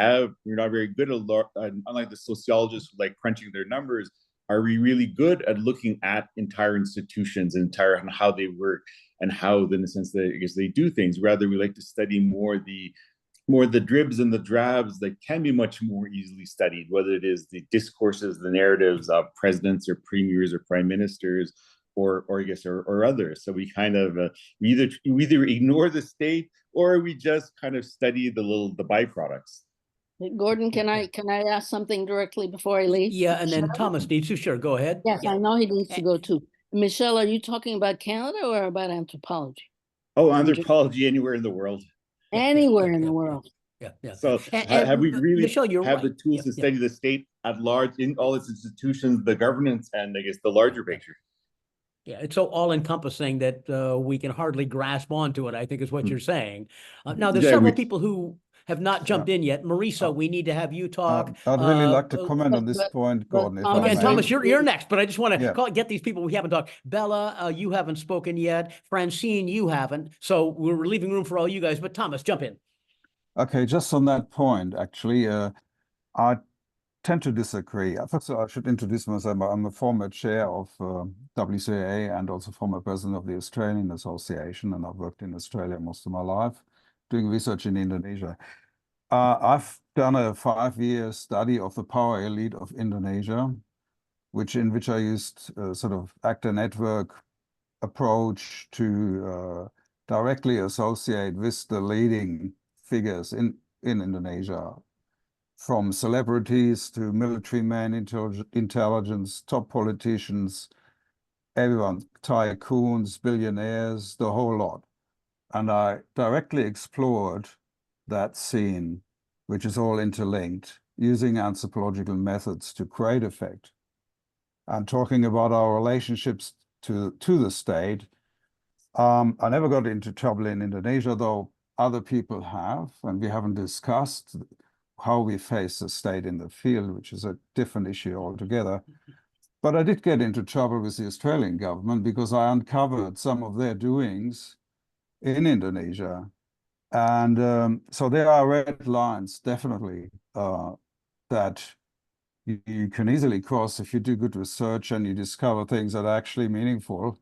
we're not very good at, unlike the sociologists who like crunching their numbers, are we really good at looking at entire institutions and how they work and how, in the sense that they do things. Rather, we like to study more the dribs and the drabs that can be much more easily studied, whether it is the discourses, the narratives of presidents or premiers or prime ministers or others. So we kind of we either ignore the state or we just kind of study the byproducts. Gordon, can I ask something directly before I leave? Yeah, and then Thomas needs to. Sure, go ahead. Yes, yeah. I know he needs to go too. Michelle, are you talking about Canada or about anthropology? Oh, anthropology anywhere in the world. Anywhere in the world. Yeah. So have we really Michelle, have the tools to study the state at large in all its institutions, the governance, and the larger picture? Yeah, it's so all-encompassing that we can hardly grasp onto it, I think is what you're saying. Now, there's several people who have not jumped in yet. Marisa, we need to have you talk. I'd really like to comment on this point, Gordon. Okay, Thomas, you're next, but I just want to get these people we haven't talked. Bella, you haven't spoken yet. Francine, you haven't. So we're leaving room for all you guys, but Thomas, jump in. Okay, just on that point, actually, I tend to disagree. First of all, I should introduce myself. I'm a former chair of WCAA and also former president of the Australian Association, and I've worked in Australia most of my life, doing research in Indonesia. I've done a 5-year study of the power elite of Indonesia, in which I used sort of actor network approach to directly associate with the leading figures in Indonesia, from celebrities to military men, intelligence, top politicians, everyone, tycoons, billionaires, the whole lot. And I directly explored that scene, which is all interlinked, using anthropological methods to great effect. And talking about our relationships to the state, I never got into trouble in Indonesia, though other people have, and we haven't discussed how we face the state in the field, which is a different issue altogether. But I did get into trouble with the Australian government because I uncovered some of their doings in Indonesia. And so there are red lines, definitely, that you can easily cross if you do good research and you discover things that are actually meaningful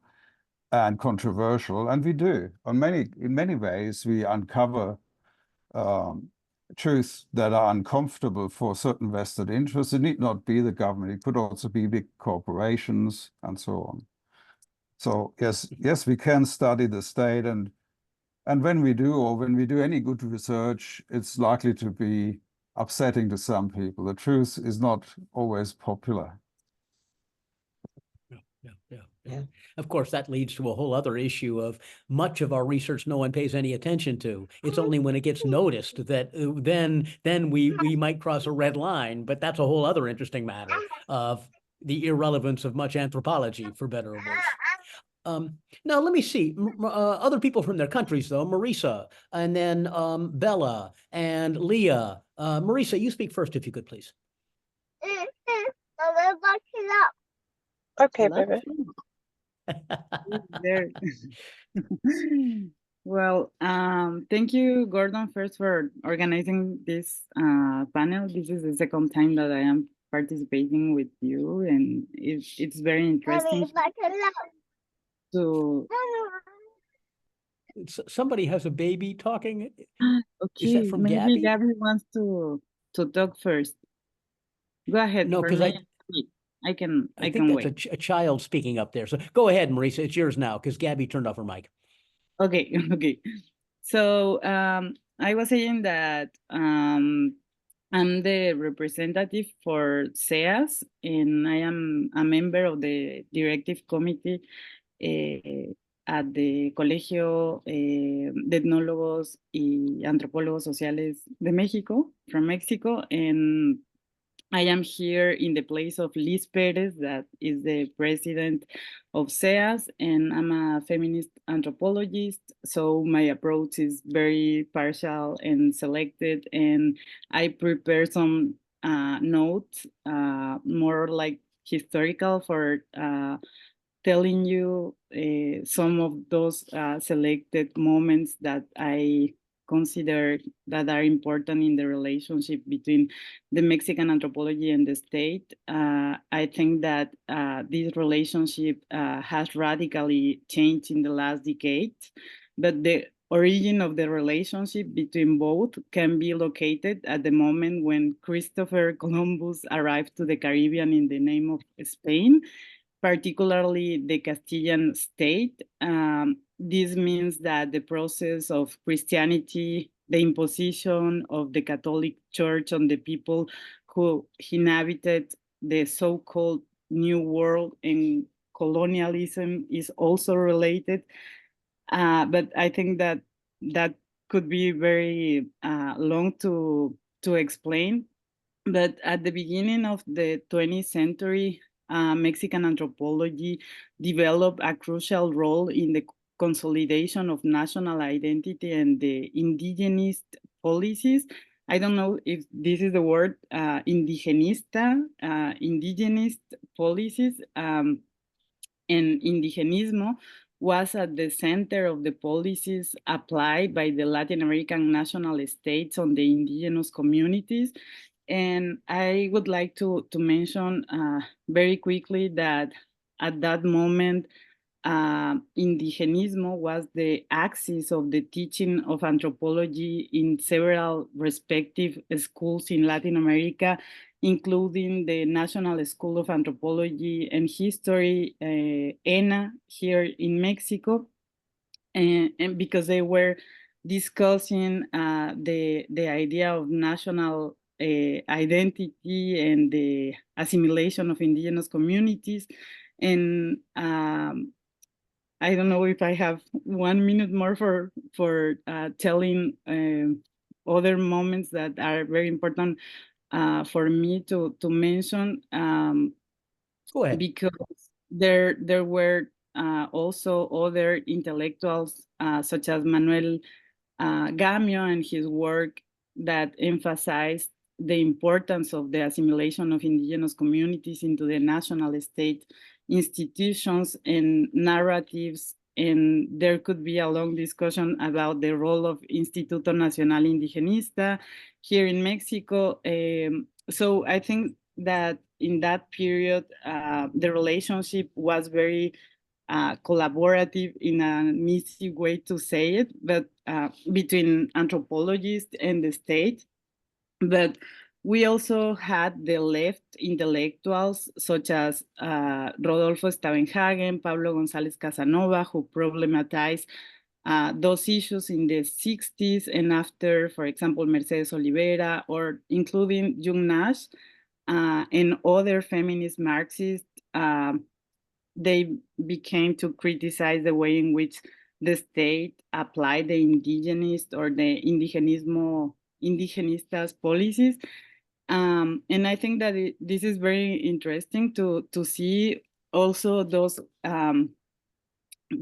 and controversial. And we do. In many ways, we uncover truths that are uncomfortable for certain vested interests. It need not be the government. It could also be big corporations and so on. So yes, we can study the state, and when we do, or when we do any good research, it's likely to be upsetting to some people. The truth is not always popular. Yeah. Of course, that leads to a whole other issue of much of our research no one pays any attention to. It's only when it gets noticed that then we might cross a red line, but that's a whole other interesting matter of the irrelevance of much anthropology, for better or worse. Now, let me see. Other people from their countries, though. Marisa, and then Bella and Leah. Marisa, you speak first, if you could, please. Okay, baby. There. Well, thank you, Gordon, first for organizing this panel. This is the second time that I am participating with you, and it's very interesting to... Somebody has a baby talking. Okay, Is that from maybe Gabby? Gabby wants to talk first. Go ahead. No, for because me, I can think that's wait. a child speaking up there. So go ahead, Marisa. It's yours now because Gabby turned off her mic. Okay, okay. So I was saying that I'm the representative for SEAS, and I am a member of the directive committee at the Colegio de Etnólogos y Antropólogos Sociales de México, from Mexico, and I am here in the place of Liz Perez, that is the president of SEAS, and I'm a feminist anthropologist, so my approach is very partial and selected, and I prepare some notes, more like historical, for telling you some of those selected moments that I consider that are important in the relationship between the Mexican anthropology and the state. I think that this relationship has radically changed in the last decade, but the origin of the relationship between both can be located at the moment when Christopher Columbus arrived to the Caribbean in the name of Spain, particularly the Castilian state. This means that the process of Christianity, the imposition of the Catholic Church on the people who inhabited the so-called New World, and colonialism is also related. But I think that that could be very long to explain. But at the beginning of the 20th century, Mexican anthropology developed a crucial role in the consolidation of national identity and the indigenist policies. I don't know if this is the word, indigenista, indigenist policies, and indigenismo was at the center of the policies applied by the Latin American national states on the indigenous communities. And I would like to mention very quickly that at that moment, indigenismo was the axis of the teaching of anthropology in several respective schools in Latin America, including the National School of Anthropology and History, ENA, here in Mexico, and because they were discussing the idea of national identity and the assimilation of indigenous communities. And I don't know if I have 1 minute more for telling other moments that are very important for me to mention. Go ahead. Because there were also other intellectuals such as Manuel Gamio and his work that emphasized the importance of the assimilation of indigenous communities into the national state institutions and narratives. And there could be a long discussion about the role of Instituto Nacional Indigenista here in Mexico. So I think that in that period, the relationship was very collaborative in an easy way to say it, but between anthropologists and the state. But we also had the left intellectuals such as Rodolfo Stavenhagen, Pablo González Casanova, who problematized those issues in the 60s and after, for example, Mercedes Olivera, or including Jung Nash and other feminist Marxists. They became to criticize the way in which the state applied the indigenist or the indigenistas policies. And I think that this is very interesting to see also those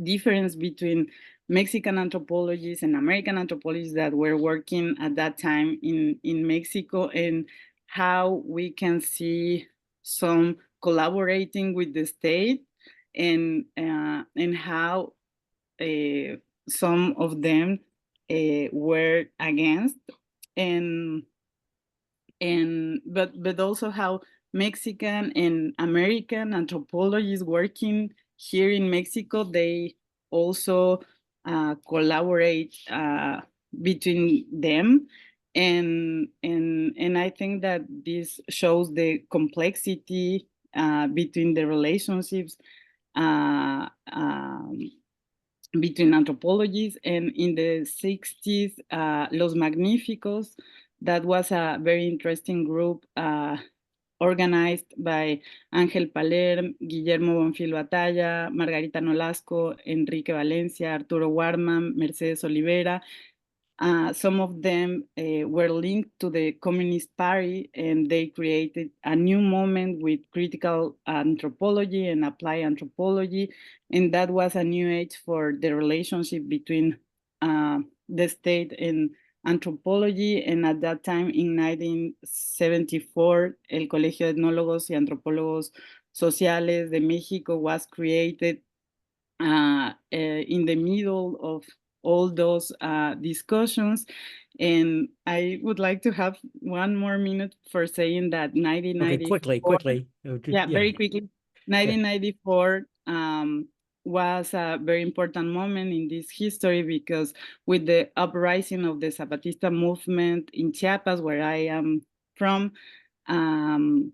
difference between Mexican anthropologists and American anthropologists that were working at that time in Mexico, and how we can see some collaborating with the state, and how some of them were against, but also how Mexican and American anthropologists working here in Mexico, they also collaborate between them. And I think that this shows the complexity between the relationships between anthropologists. And in the 60s, Los Magníficos, that was a very interesting group organized by Ángel Palerm, Guillermo Bonfil Batalla, Margarita Nolasco, Enrique Valencia, Arturo Warman, Mercedes Olivera. Some of them were linked to the Communist Party, and they created a new moment with critical anthropology and applied anthropology. And that was a new age for the relationship between the state and anthropology. And at that time, in 1974, El Colegio de Etnólogos y Antropólogos Sociales de México was created in the middle of all those discussions. And I would like to have one more minute for saying that 1994. Okay, quickly. Yeah, very quickly. 1994 was a very important moment in this history, because with the uprising of the Zapatista movement in Chiapas, where I am from, and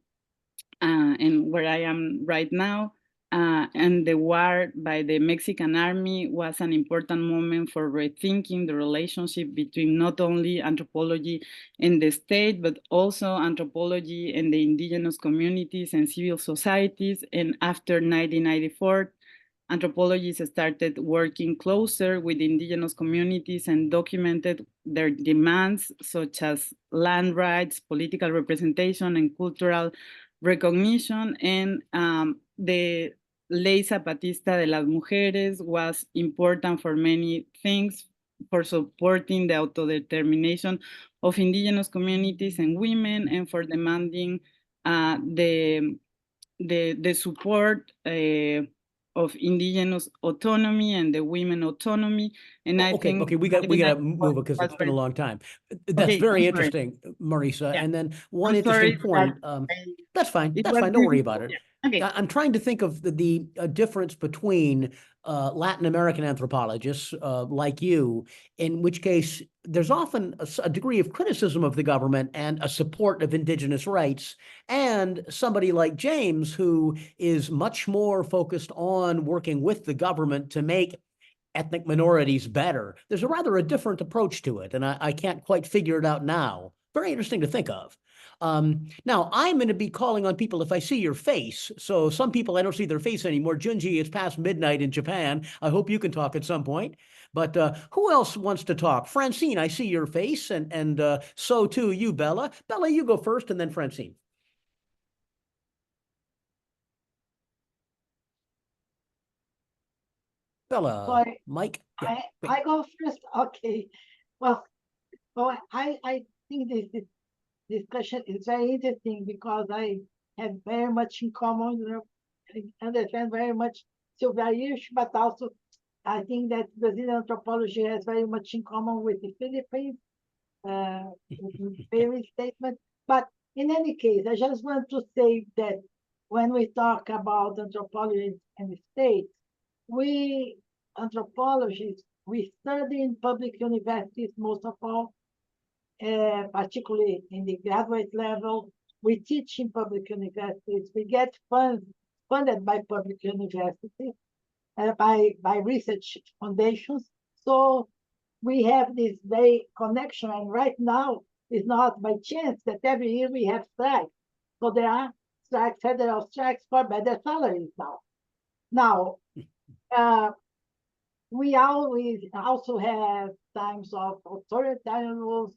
where I am right now, and the war by the Mexican army was an important moment for rethinking the relationship between not only anthropology and the state, but also anthropology and the indigenous communities and civil societies. And after 1994, anthropologists started working closer with indigenous communities and documented their demands, such as land rights, political representation, and cultural recognition. And the Ley Zapatista de las Mujeres was important for many things, for supporting the autodetermination of indigenous communities and women, and for demanding the support of indigenous autonomy and the women autonomy. And I think we gotta move it because it's been a long time. That's very interesting, Marisa. Yeah. And then one I'm sorry interesting point. That's fine. That's fine. Don't worry about it. Okay. I'm trying to think of the difference between Latin American anthropologists like you, in which case there's often a degree of criticism of the government and a support of indigenous rights, and somebody like James, who is much more focused on working with the government to make ethnic minorities better. There's a different approach to it, and I can't quite figure it out now. Very interesting to think of. Now, I'm going to be calling on people if I see your face. So some people, I don't see their face anymore. Junji, it's past midnight in Japan. I hope you can talk at some point. But who else wants to talk? Francine, I see your face, and so too you, Bella. Bella, you go first, and then Francine. Bella, Sorry, Mike. Yeah, I go first. Okay. Well, I think this discussion is very interesting because I have very much in common, I understand very much Silvia Hirsch, but also I think that Brazilian anthropology has very much in common with the Philippines, with various statements. But in any case, I just want to say that when we talk about anthropology and the state, we anthropologists, we study in public universities most of all, particularly in the graduate level. We teach in public universities. We get funded by public universities, by research foundations. So we have this very connection. And right now, it's not by chance that every year we have strikes. So there are strikes, federal strikes for better salaries now. Now, we always also have times of authoritarian rules,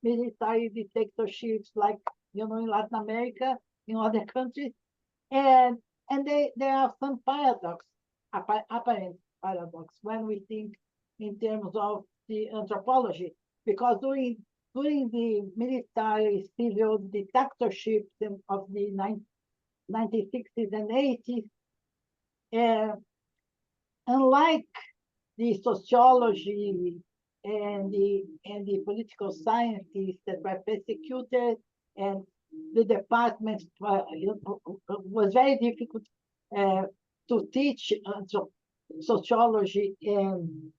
military dictatorships, like in Latin America, in other countries, and there are some apparent paradox when we think in terms of the anthropology, because during the military civil dictatorships of the 1960s and 80s, unlike the sociology and the political scientists that were persecuted, and the department was very difficult to teach sociology and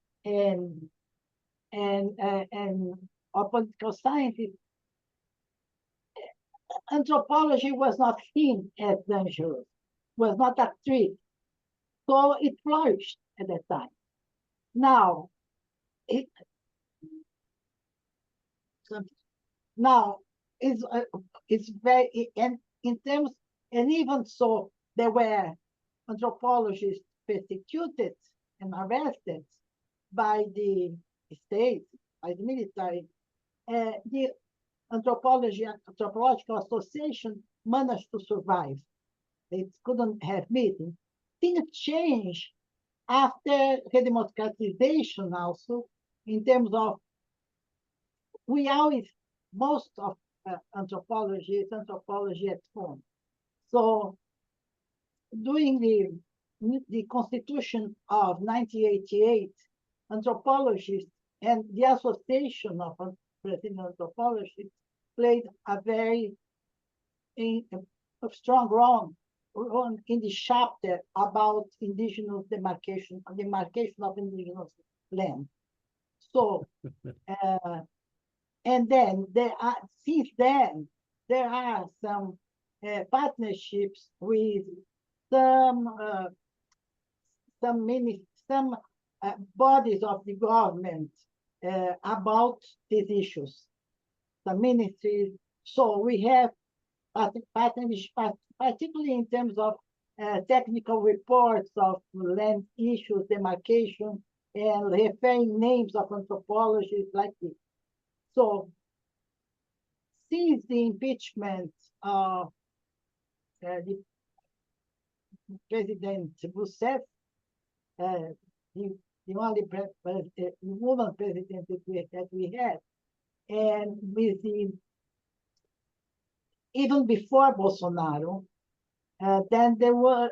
or political scientists. Anthropology was not seen as dangerous, was not a threat, so it flourished at that time. Now, it's very, and in terms, and even so, there were anthropologists persecuted and arrested by the state, by the military. The Anthropological Association managed to survive. They couldn't have meetings. Things changed after democratization also, in terms of, most of anthropology is anthropology at home. So during the Constitution of 1988, anthropologists and the Association of Brazilian Anthropologists played a very strong role in the chapter about indigenous demarcation of indigenous land. So, and then since then, there are some partnerships with some bodies of the government about these issues, the ministries. So we have partnerships, particularly in terms of technical reports of land issues, demarcation, and referring names of anthropologists like this. So since the impeachment of the President Rousseff, the only woman president that we had, and with even before Bolsonaro, then there were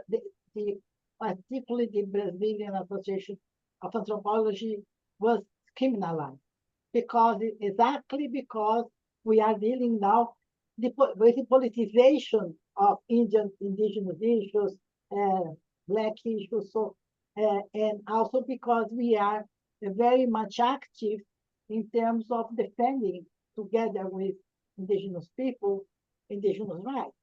particularly the Brazilian Association of Anthropology was criminalized, exactly because we are dealing now with the politicization of indigenous issues, Black issues, so and also because we are very much active in terms of defending, together with indigenous people, indigenous rights.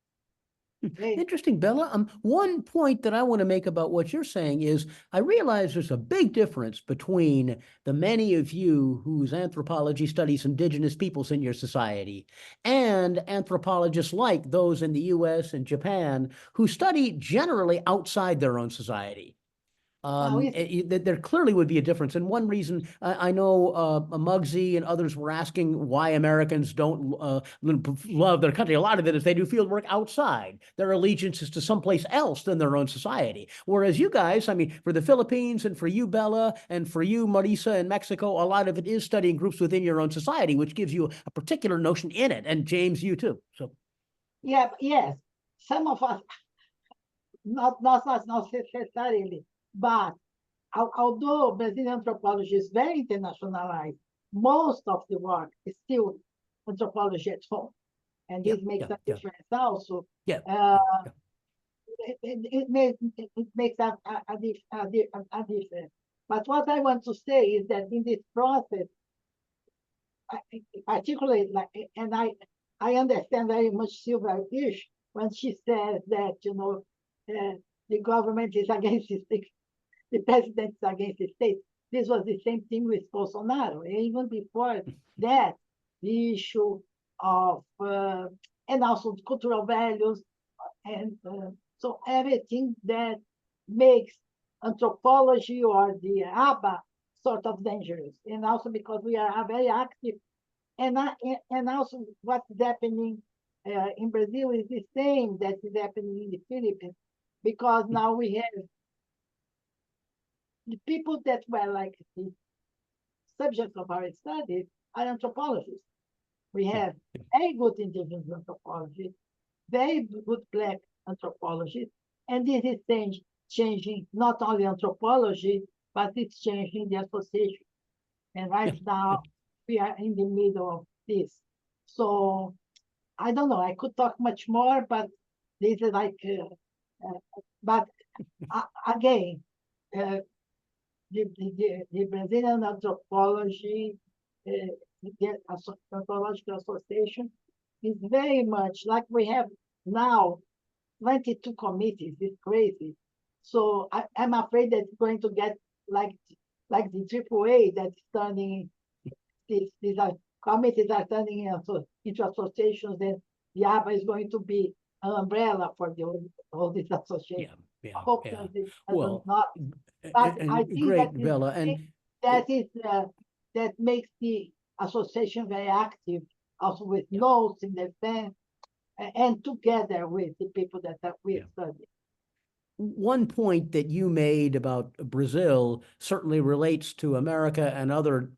Interesting, Bella. One point that I want to make about what you're saying is I realize there's a big difference between the many of you whose anthropology studies indigenous peoples in your society and anthropologists like those in the US and Japan who study generally outside their own society. There clearly would be a difference. And one reason I know Muggsy and others were asking why Americans don't love their country. A lot of it is they do field work outside. Their allegiance is to someplace else than their own society. Whereas you guys, I mean, for the Philippines and for you, Bella, and for you, Marisa, in Mexico, a lot of it is studying groups within your own society, which gives you a particular notion in it. And James, you too. So, yeah, yes, some of us, not necessarily. But although Brazilian anthropology is very internationalized, most of the work is still anthropology at home. And this makes a difference also. it makes a difference. But what I want to say is that in this process, particularly, like, and I understand very much Sylvia Fish when she says that, you know, the government is against the president is against the state. This was the same thing with Bolsonaro. Even before that, the issue of, and also cultural values, and so everything that makes anthropology or the ABA sort of dangerous. And also because we are very active, and also what's happening in Brazil is the same that is happening in the Philippines, because now we have the people that were like the subjects of our studies are anthropologists. We have very good indigenous anthropology, very good Black anthropology, and this is changing not only anthropology, but it's changing the association. And right now, we are in the middle of this. So I don't know, I could talk much more, but this is like, but again, the Brazilian Anthropology, the Anthropological Association is very much like we have now 22 committees. It's crazy. So I'm afraid that it's going to get like the AAA that's turning these committees are turning into associations, and the ABA is going to be an umbrella for all these associations. I hope that it does not. But I think great, that Bella, and that makes the association very active, also with notes in advance, and together with the people that we study. One point that you made about Brazil certainly relates to America and other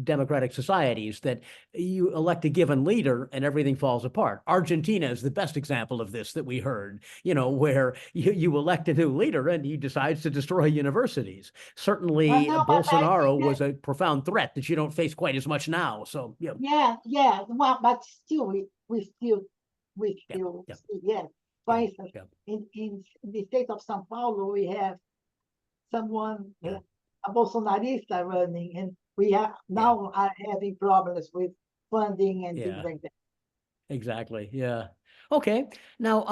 democratic societies, that you elect a given leader and everything falls apart. Argentina is the best example of this that we heard, you know, where you elect a new leader and he decides to destroy universities. Certainly, Bolsonaro was a profound threat that you don't face quite as much now. So, yeah. Well, but still, we still, yes. For instance, in the state of São Paulo, we have someone, a Bolsonarista running, and we are now are having problems with funding and things like that. Exactly. Yeah. Okay. Now,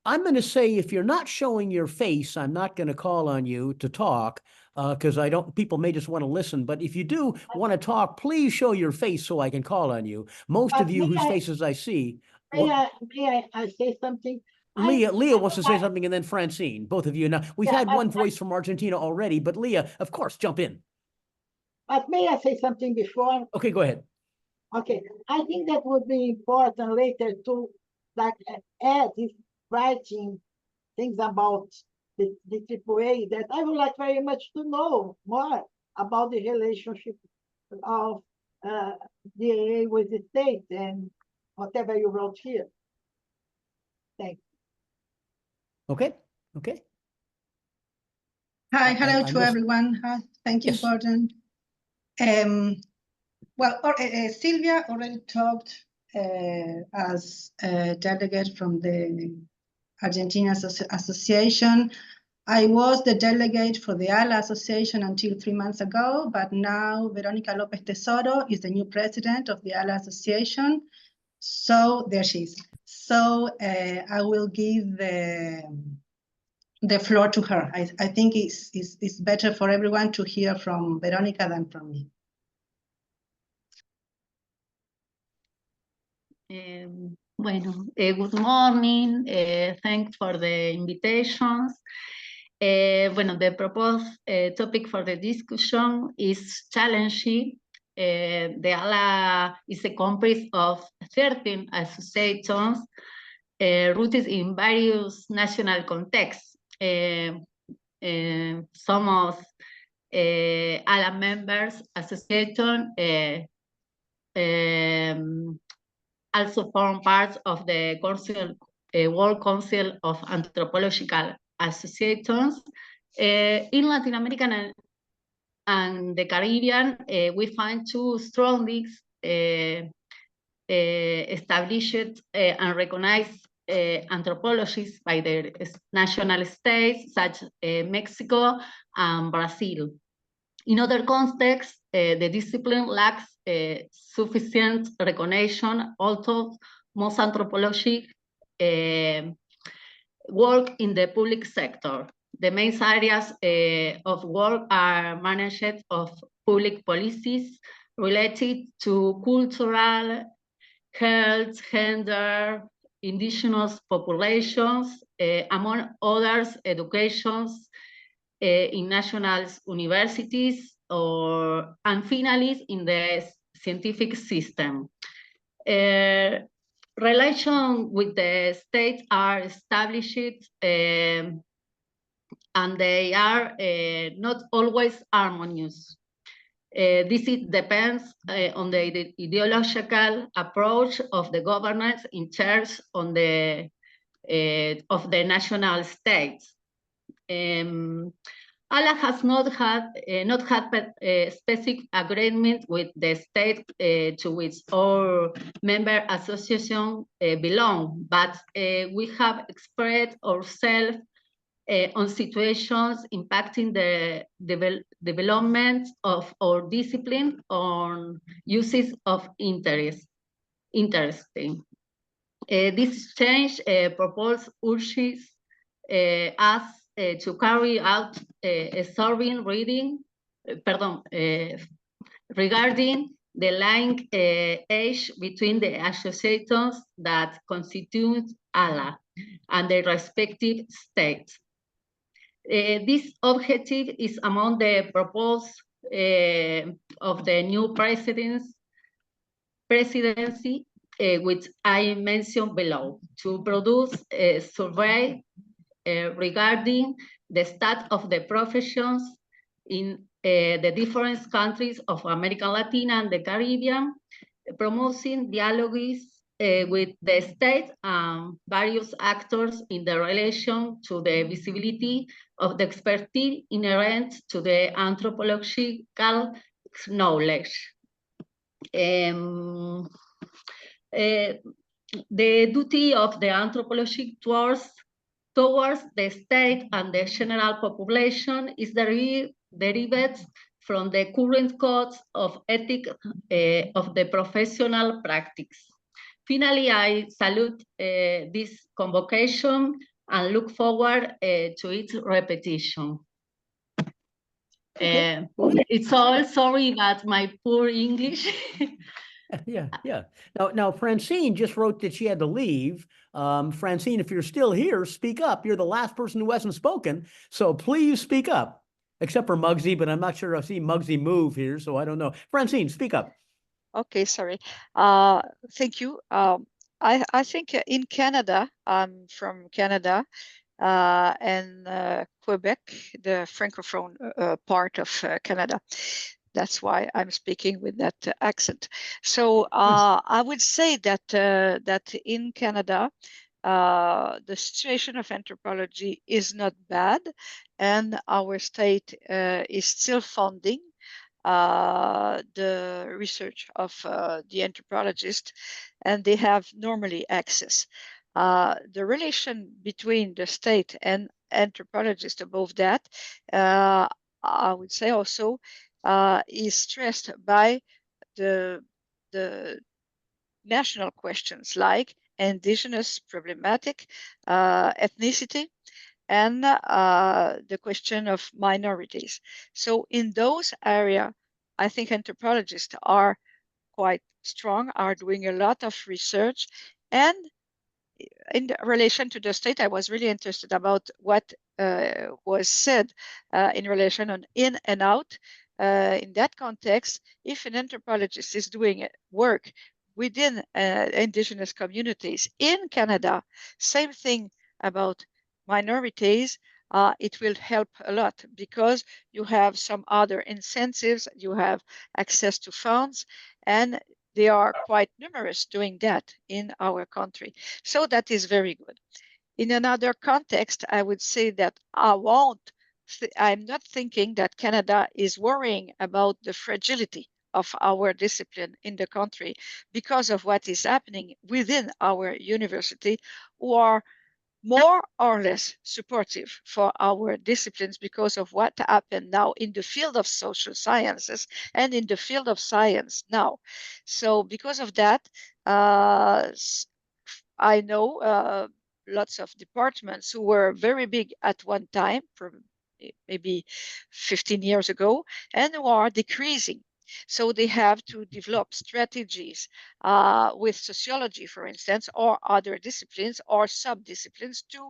I'm going to say if you're not showing your face, I'm not going to call on you to talk because people may just want to listen. But if you do want to talk, please show your face so I can call on you. Most of you whose faces I see. May I say something? Leah wants to say something, and then Francine, both of you. Now, we've had one voice from Argentina already, but Leah, of course, jump in. But may I say something before? Okay, go ahead. Okay, I think that would be important later to like add this writing things about the AAA, that I would like very much to know more about the relationship of the AA with the state and whatever you wrote here. Thanks. Okay. Hi, hello to everyone. Thank you, Gordon. Well, Sylvia already talked as a delegate from the Argentina Association. I was the delegate for the ALA Association until 3 months ago, but now Verónica López Tesoro is the new president of the ALA Association. So there she is. So I will give the floor to her. I think it's better for everyone to hear from Verónica than from me. Bueno, good morning. Thanks for the invitations. Bueno, the proposed topic for the discussion is challenging. The ALA is a comprised of 13 associations rooted in various national contexts. Some of ALA members association also form part of the World Council of Anthropological Associations. In Latin America and the Caribbean, we find two strong links established and recognized anthropologists by their national states, such as Mexico and Brazil. In other contexts, the discipline lacks sufficient recognition, although most anthropology work in the public sector. The main areas of work are management of public policies related to cultural, health, gender, indigenous populations, among others, educations in national universities, and finally in the scientific system. Relations with the state are established and they are not always harmonious. This depends on the ideological approach of the governments in charge of the national states. Allah has not had a specific agreement with the state to which our member association belong, but we have expressed ourselves on situations impacting the development of our discipline on uses of interesting. This change proposed urges us to carry out a survey regarding the link age between the associations that constitute ALA and their respective states. This objective is among the proposed of the new presidency, which I mentioned below, to produce a survey regarding the state of the professions in the different countries of America Latina and the Caribbean, promoting dialogues with the state and various actors in the relation to the visibility of the expertise inherent to the anthropological knowledge. The duty of the anthropology towards the state and the general population is derived from the current codes of ethics of the professional practice. Finally, I salute this convocation and look forward to its repetition. It's all, sorry about my poor English. Yeah. Now, Francine just wrote that she had to leave. Francine, if you're still here, speak up. You're the last person who hasn't spoken, so please speak up. Except for Muggsy, but I'm not sure I see Muggsy move here, so I don't know. Francine, speak up. Okay, sorry. Thank you. I think in Canada, I'm from Canada, and Quebec, the francophone part of Canada. That's why I'm speaking with that accent. So I would say that that in Canada, the situation of anthropology is not bad, and our state is still funding the research of the anthropologist, and they have normally access. The relation between the state and anthropologists above that, I would say also, is stressed by the national questions like indigenous problematic, ethnicity, and the question of minorities. So in those areas, I think anthropologists are quite strong, are doing a lot of research. And in relation to the state, I was really interested about what was said in relation on in and out. In that context, if an anthropologist is doing work within indigenous communities in Canada, same thing about minorities, it will help a lot because you have some other incentives, you have access to funds, and they are quite numerous doing that in our country. So that is very good. In another context, I would say that I'm not thinking that Canada is worrying about the fragility of our discipline in the country because of what is happening within our university, who are more or less supportive for our disciplines because of what happened now in the field of social sciences and in the field of science now. So because of that, I know lots of departments who were very big at one time, from maybe 15 years ago, and who are decreasing. So they have to develop strategies with sociology, for instance, or other disciplines or sub-disciplines to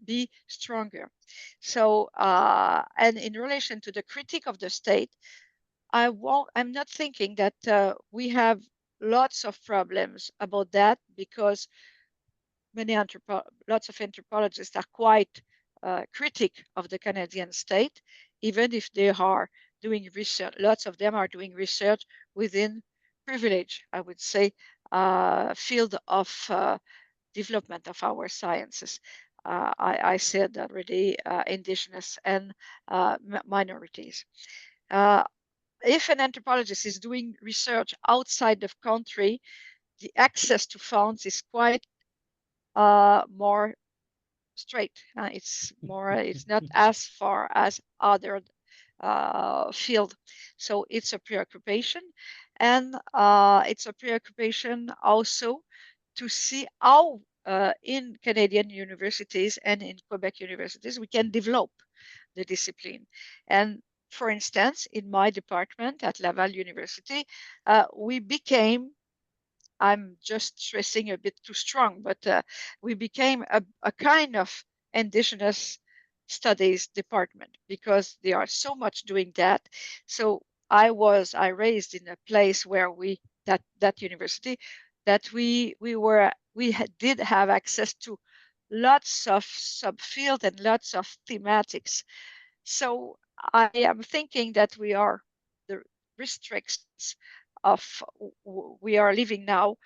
be stronger. So, and in relation to the critique of the state, I'm not thinking that we have lots of problems about that, because lots of anthropologists are quite critic of the Canadian state, even if they are doing research. Lots of them are doing research within privilege, I would say, field of development of our sciences. I said already, indigenous and minorities. If an anthropologist is doing research outside of country, the access to funds is quite more straight. It's not as far as other field. So it's a preoccupation, and it's a preoccupation also to see how in Canadian universities and in Quebec universities we can develop the discipline. And for instance, in my department at Laval University, we became, I'm just stressing a bit too strong, but we became a kind of indigenous studies department because they are so much doing that. So I raised in a place where that university, that we did have access to lots of subfield and lots of thematics. So I am thinking that the restrictions of we are living now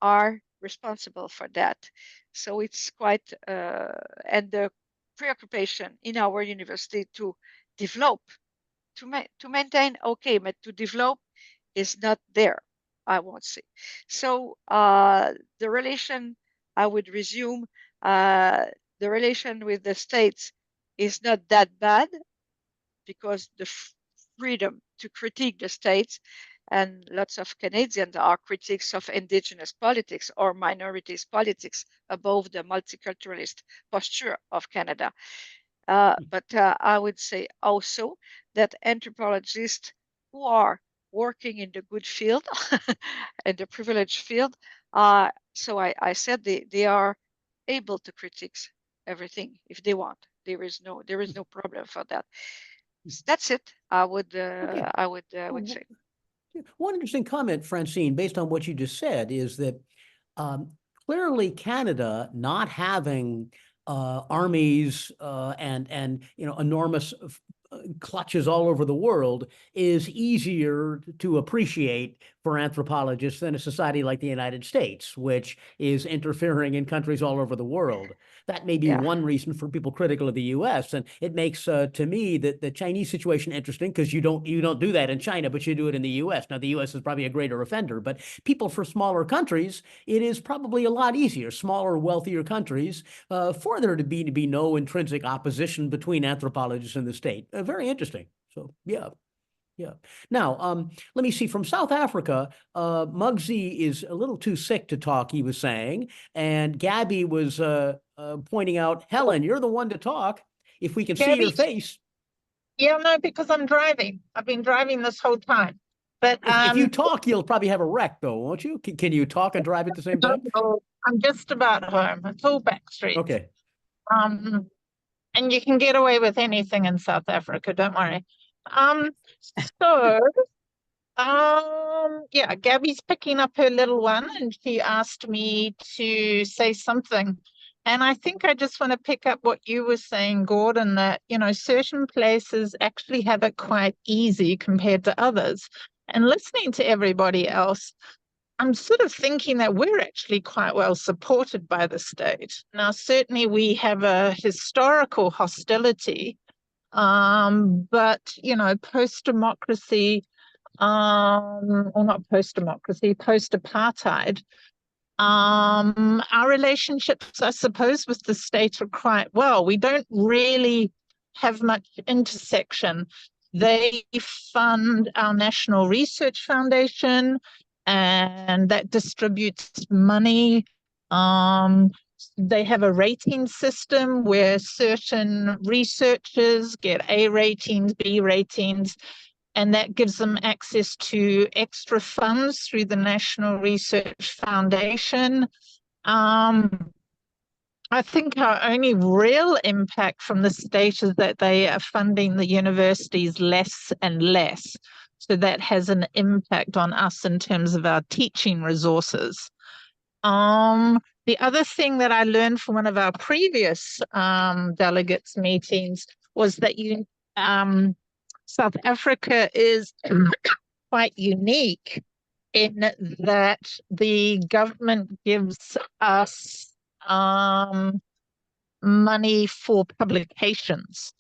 are responsible for that. So it's quite, and the preoccupation in our university to develop, to maintain, okay, but to develop is not there, I won't say. So the relation, I would resume, the relation with the states is not that bad, because the freedom to critique the states, and lots of Canadians are critics of indigenous politics or minorities politics above the multiculturalist posture of Canada. But I would say also that anthropologists who are working in the good field, in the privileged field, so I said they are able to critique everything if they want. There is no problem for that. That's it. I would say. One interesting comment, Francine, based on what you just said, is that clearly Canada not having armies and enormous clutches all over the world is easier to appreciate for anthropologists than a society like the United States, which is interfering in countries all over the world. That may be one reason for people critical of the U.S. And it makes, to me, the Chinese situation interesting, because you don't do that in China, but you do it in the U.S. Now, the U.S. is probably a greater offender, but people for smaller countries, it is probably a lot easier, smaller, wealthier countries, for there to be no intrinsic opposition between anthropologists and the state. Very interesting. So, yeah. Yeah. Now, let me see. From South Africa, Muggsy is a little too sick to talk, he was saying. And Gabby was pointing out, Helen, you're the one to talk. If we can see your face. Yeah, no, because I'm driving. I've been driving this whole time. But if you talk, you'll probably have a wreck, though, won't you? Can you talk and drive at the same time? I'm just about home. It's all back streets. Okay. And you can get away with anything in South Africa, don't worry. So, yeah, Gabby's picking up her little one, and she asked me to say something. And I think I just want to pick up what you were saying, Gordon, that, certain places actually have it quite easy compared to others. And listening to everybody else, I'm sort of thinking that we're actually quite well supported by the state. Now, certainly we have a historical hostility, but, post-democracy, or not post-democracy, post-apartheid, our relationships, I suppose, with the state are quite well. We don't really have much intersection. They fund our National Research Foundation, and that distributes money. They have a rating system where certain researchers get A ratings, B ratings, and that gives them access to extra funds through the National Research Foundation. I think our only real impact from the state is that they are funding the universities less and less. So that has an impact on us in terms of our teaching resources. The other thing that I learned from one of our previous delegates meetings was that South Africa is quite unique in that the government gives us money for publications.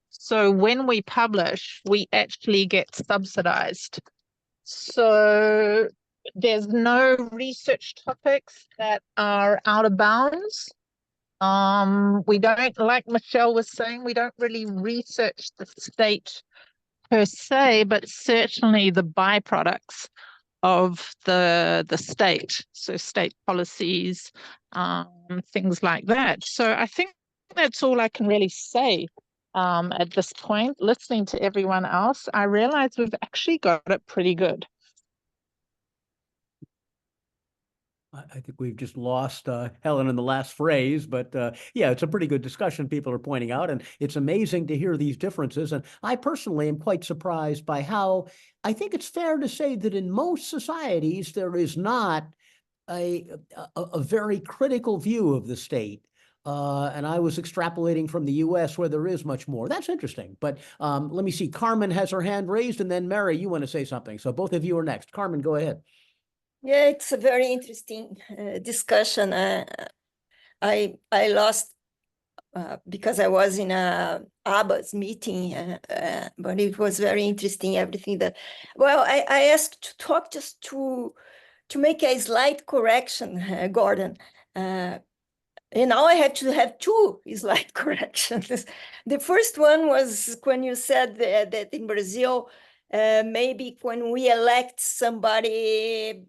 So when we publish, we actually get subsidized. So there's no research topics that are out of bounds. We don't, like Michelle was saying, we don't really research the state per se, but certainly the byproducts of the state, so state policies, things like that. So I think that's all I can really say at this point. Listening to everyone else, I realize we've actually got it pretty good. I think we've just lost Helen in the last phrase, but yeah, it's a pretty good discussion people are pointing out, and it's amazing to hear these differences. And I personally am quite surprised by how I think it's fair to say that in most societies there is not a very critical view of the state. And I was extrapolating from the US where there is much more. That's interesting. But let me see. Carmen has her hand raised, and then Mary, you want to say something. So both of you are next. Carmen, go ahead. Yeah, it's a very interesting discussion. I lost because I was in a ABBA's meeting, but it was very interesting, everything that, well, I asked to talk just to make a slight correction, Gordon. And now I had to have two slight corrections. The first one was when you said that in Brazil, maybe when we elect somebody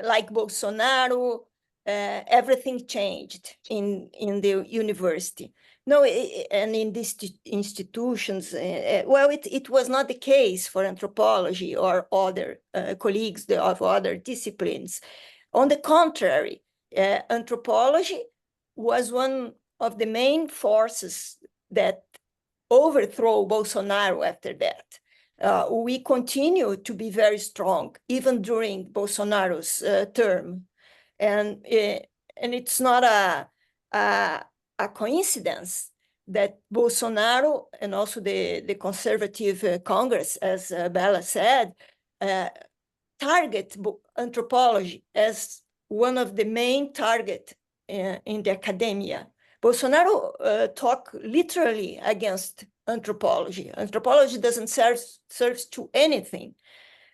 like Bolsonaro, everything changed in the university. No, and in these institutions, well, it was not the case for anthropology or other colleagues of other disciplines. On the contrary, anthropology was one of the main forces that overthrew Bolsonaro after that. We continue to be very strong, even during Bolsonaro's term. And it's not a coincidence that Bolsonaro and also the conservative Congress, as Bella said, target anthropology as one of the main targets in the academia. Bolsonaro talk literally against anthropology. Anthropology doesn't serve to anything.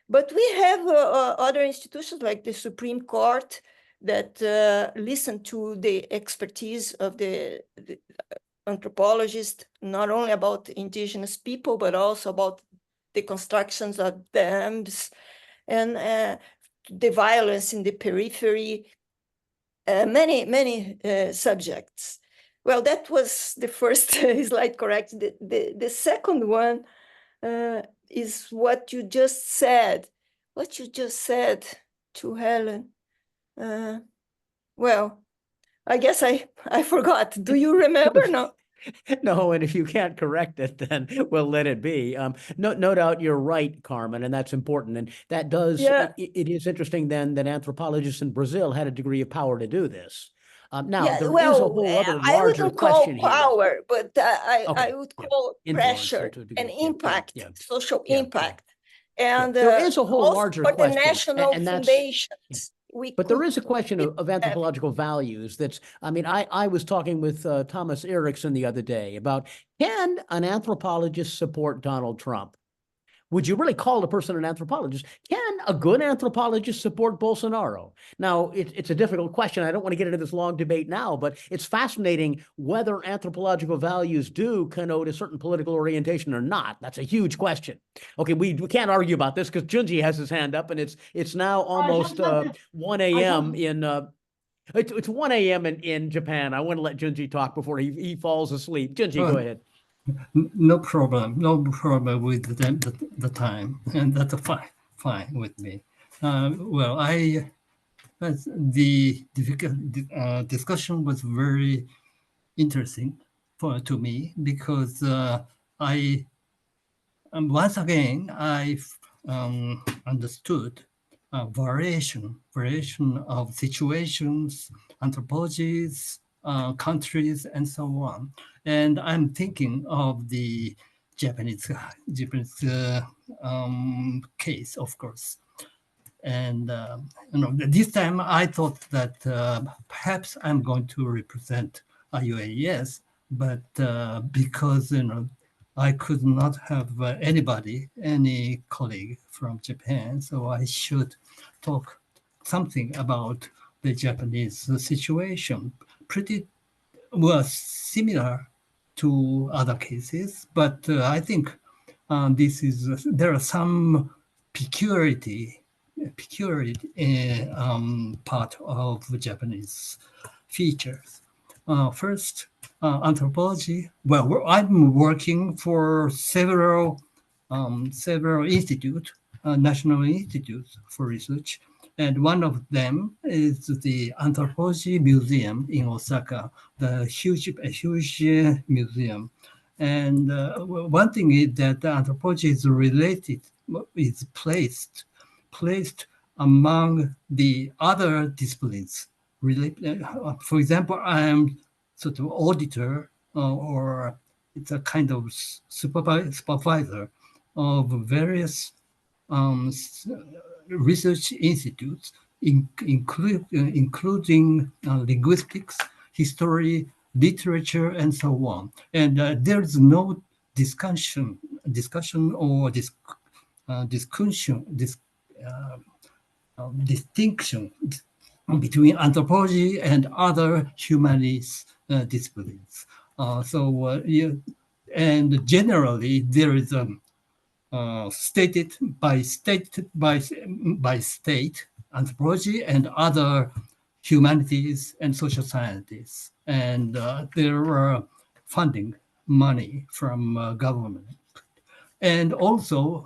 But we have other institutions like the Supreme Court that listen to the expertise of the anthropologists, not only about indigenous people, but also about the constructions of dams and the violence in the periphery, many subjects. Well, that was the first slide, correct. The second one is what you just said. What you just said to Helen. Well, I guess I forgot. Do you remember? No. No, and if you can't correct it, then we'll let it be. No doubt you're right, Carmen, and that's important. And that does, Yeah. it is interesting then that anthropologists in Brazil had a degree of power to do this. Now, Yeah, there is a well, whole other I larger wouldn't call question here. power, but I Okay, would yeah. call Influence pressure to a and degree. Yeah, impact, yeah. social Yeah, yeah. impact. And There is a whole also larger for the question, national and that's, foundations. but there is a question of anthropological values that's, I mean, I was talking with Thomas Erickson the other day about, can an anthropologist support Donald Trump? would you really call a person an anthropologist? Can a good anthropologist support Bolsonaro? Now, it's a difficult question. I don't want to get into this long debate now, but it's fascinating whether anthropological values do connote a certain political orientation or not. That's a huge question. Okay, we can't argue about this because Junji has his hand up, and it's now almost 1 a.m. It's 1 a.m. in Japan. I want to let Junji talk before he falls asleep. Junji, go ahead. No problem with the time, and that's fine with me. Well, the discussion was very interesting to me because once again I understood variation of situations, anthropologies, countries, and so on. And I'm thinking of the Japanese case, of course. And this time I thought that perhaps I'm going to represent UAS, but because I could not have any colleague from Japan, so I should talk something about the Japanese situation. Pretty well similar to other cases, but I think there are some peculiarity part of Japanese features. First, anthropology. Well, I'm working for several institutes, national institutes for research, and one of them is the Anthropology Museum in Osaka, a huge museum. And one thing is that anthropology is placed among the other disciplines. For example, I'm sort of auditor or it's a kind of supervisor of various research institutes, including linguistics, history, literature, and so on. And there's no discussion or distinction between anthropology and other humanities disciplines. And generally there is stated by state anthropology and other humanities and social sciences, and there are funding money from government. And also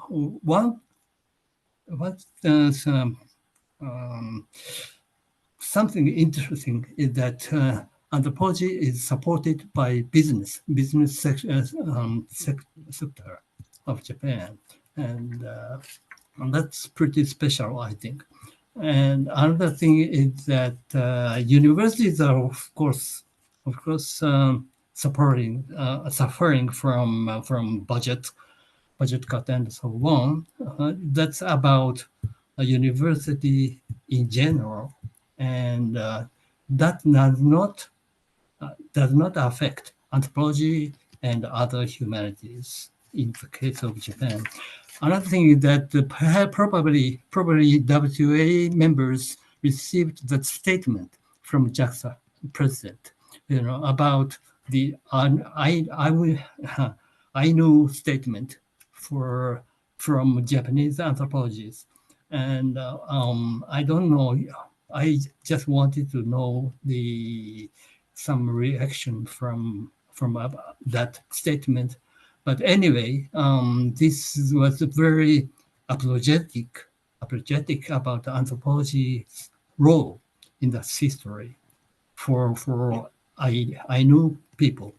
something interesting is that anthropology is supported by business sector of Japan, and that's pretty special, I think. And another thing is that universities are, of course, suffering from budget cut and so on. That's about a university in general, and that does not affect anthropology and other humanities in the case of Japan. Another thing is that probably WCAA members received that statement from JAXA president, about the Ainu statement from Japanese anthropologists. And I don't know, I just wanted to know some reaction from that statement. But anyway, this was very apologetic about anthropology's role in that history for Ainu people.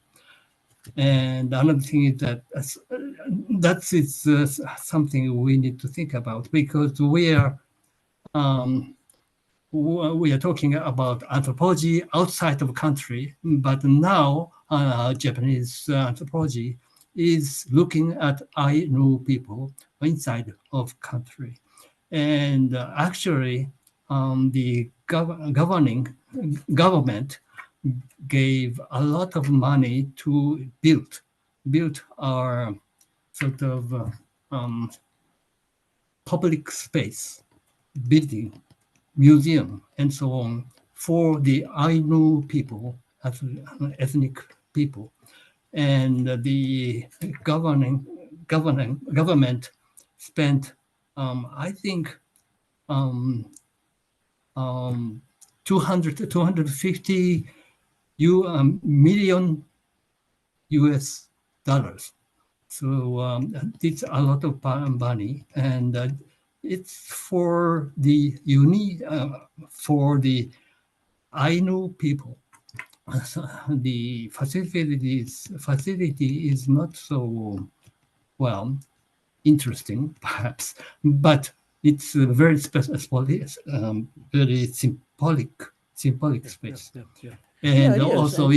And another thing is that is something we need to think about, because we are talking about anthropology outside of country, but now Japanese anthropology is looking at Ainu people inside of country. And actually, the government gave a lot of money to build our sort of public space, building, museum, and so on for the Ainu people, ethnic people. And the government spent, I think, 250 million US dollars. So it's a lot of money, and it's for the for the Ainu people. The facility is not so well interesting, perhaps, but it's a very very symbolic space. And Yeah, it is. also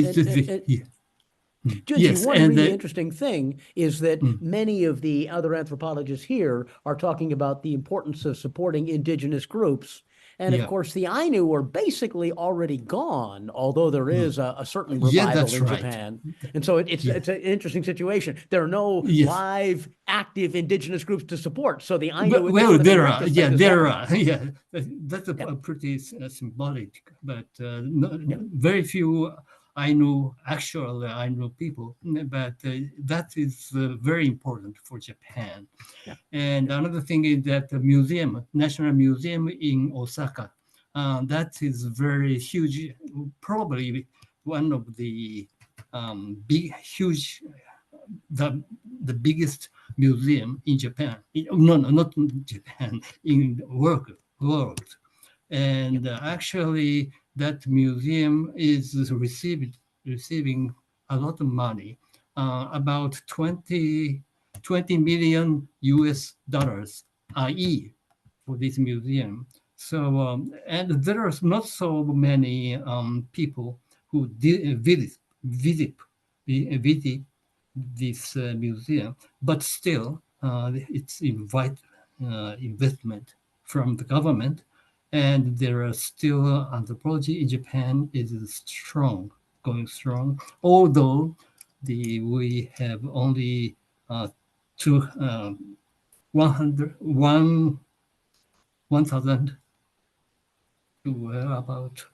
Junji, yes, one and really interesting thing is that Mm. many of the other anthropologists here are talking about the importance of supporting indigenous groups. And of Yeah. course, the Ainu are basically already gone, although there is a certain Yeah, revival that's in right. Japan. And so it's Yeah. it's an interesting situation. There are no Yes. live, active indigenous groups to support. So the Ainu, in this Well, sort of there are, retrospect, yeah, is there helping. are, yeah. That's a pretty symbolic, but very few Ainu people, but that is very important for Japan. And another thing is that the National Museum in Osaka, that is very huge, probably one of the huge, the biggest museum in Japan. No, not in Japan, in the world. And actually, that museum is receiving a lot of money, about 20 million US dollars a year for this museum. So, and there are not so many people who visit this museum, but still, it's investment from the government, and there are still anthropology in Japan is strong, going strong. Although we have only 1,000 to about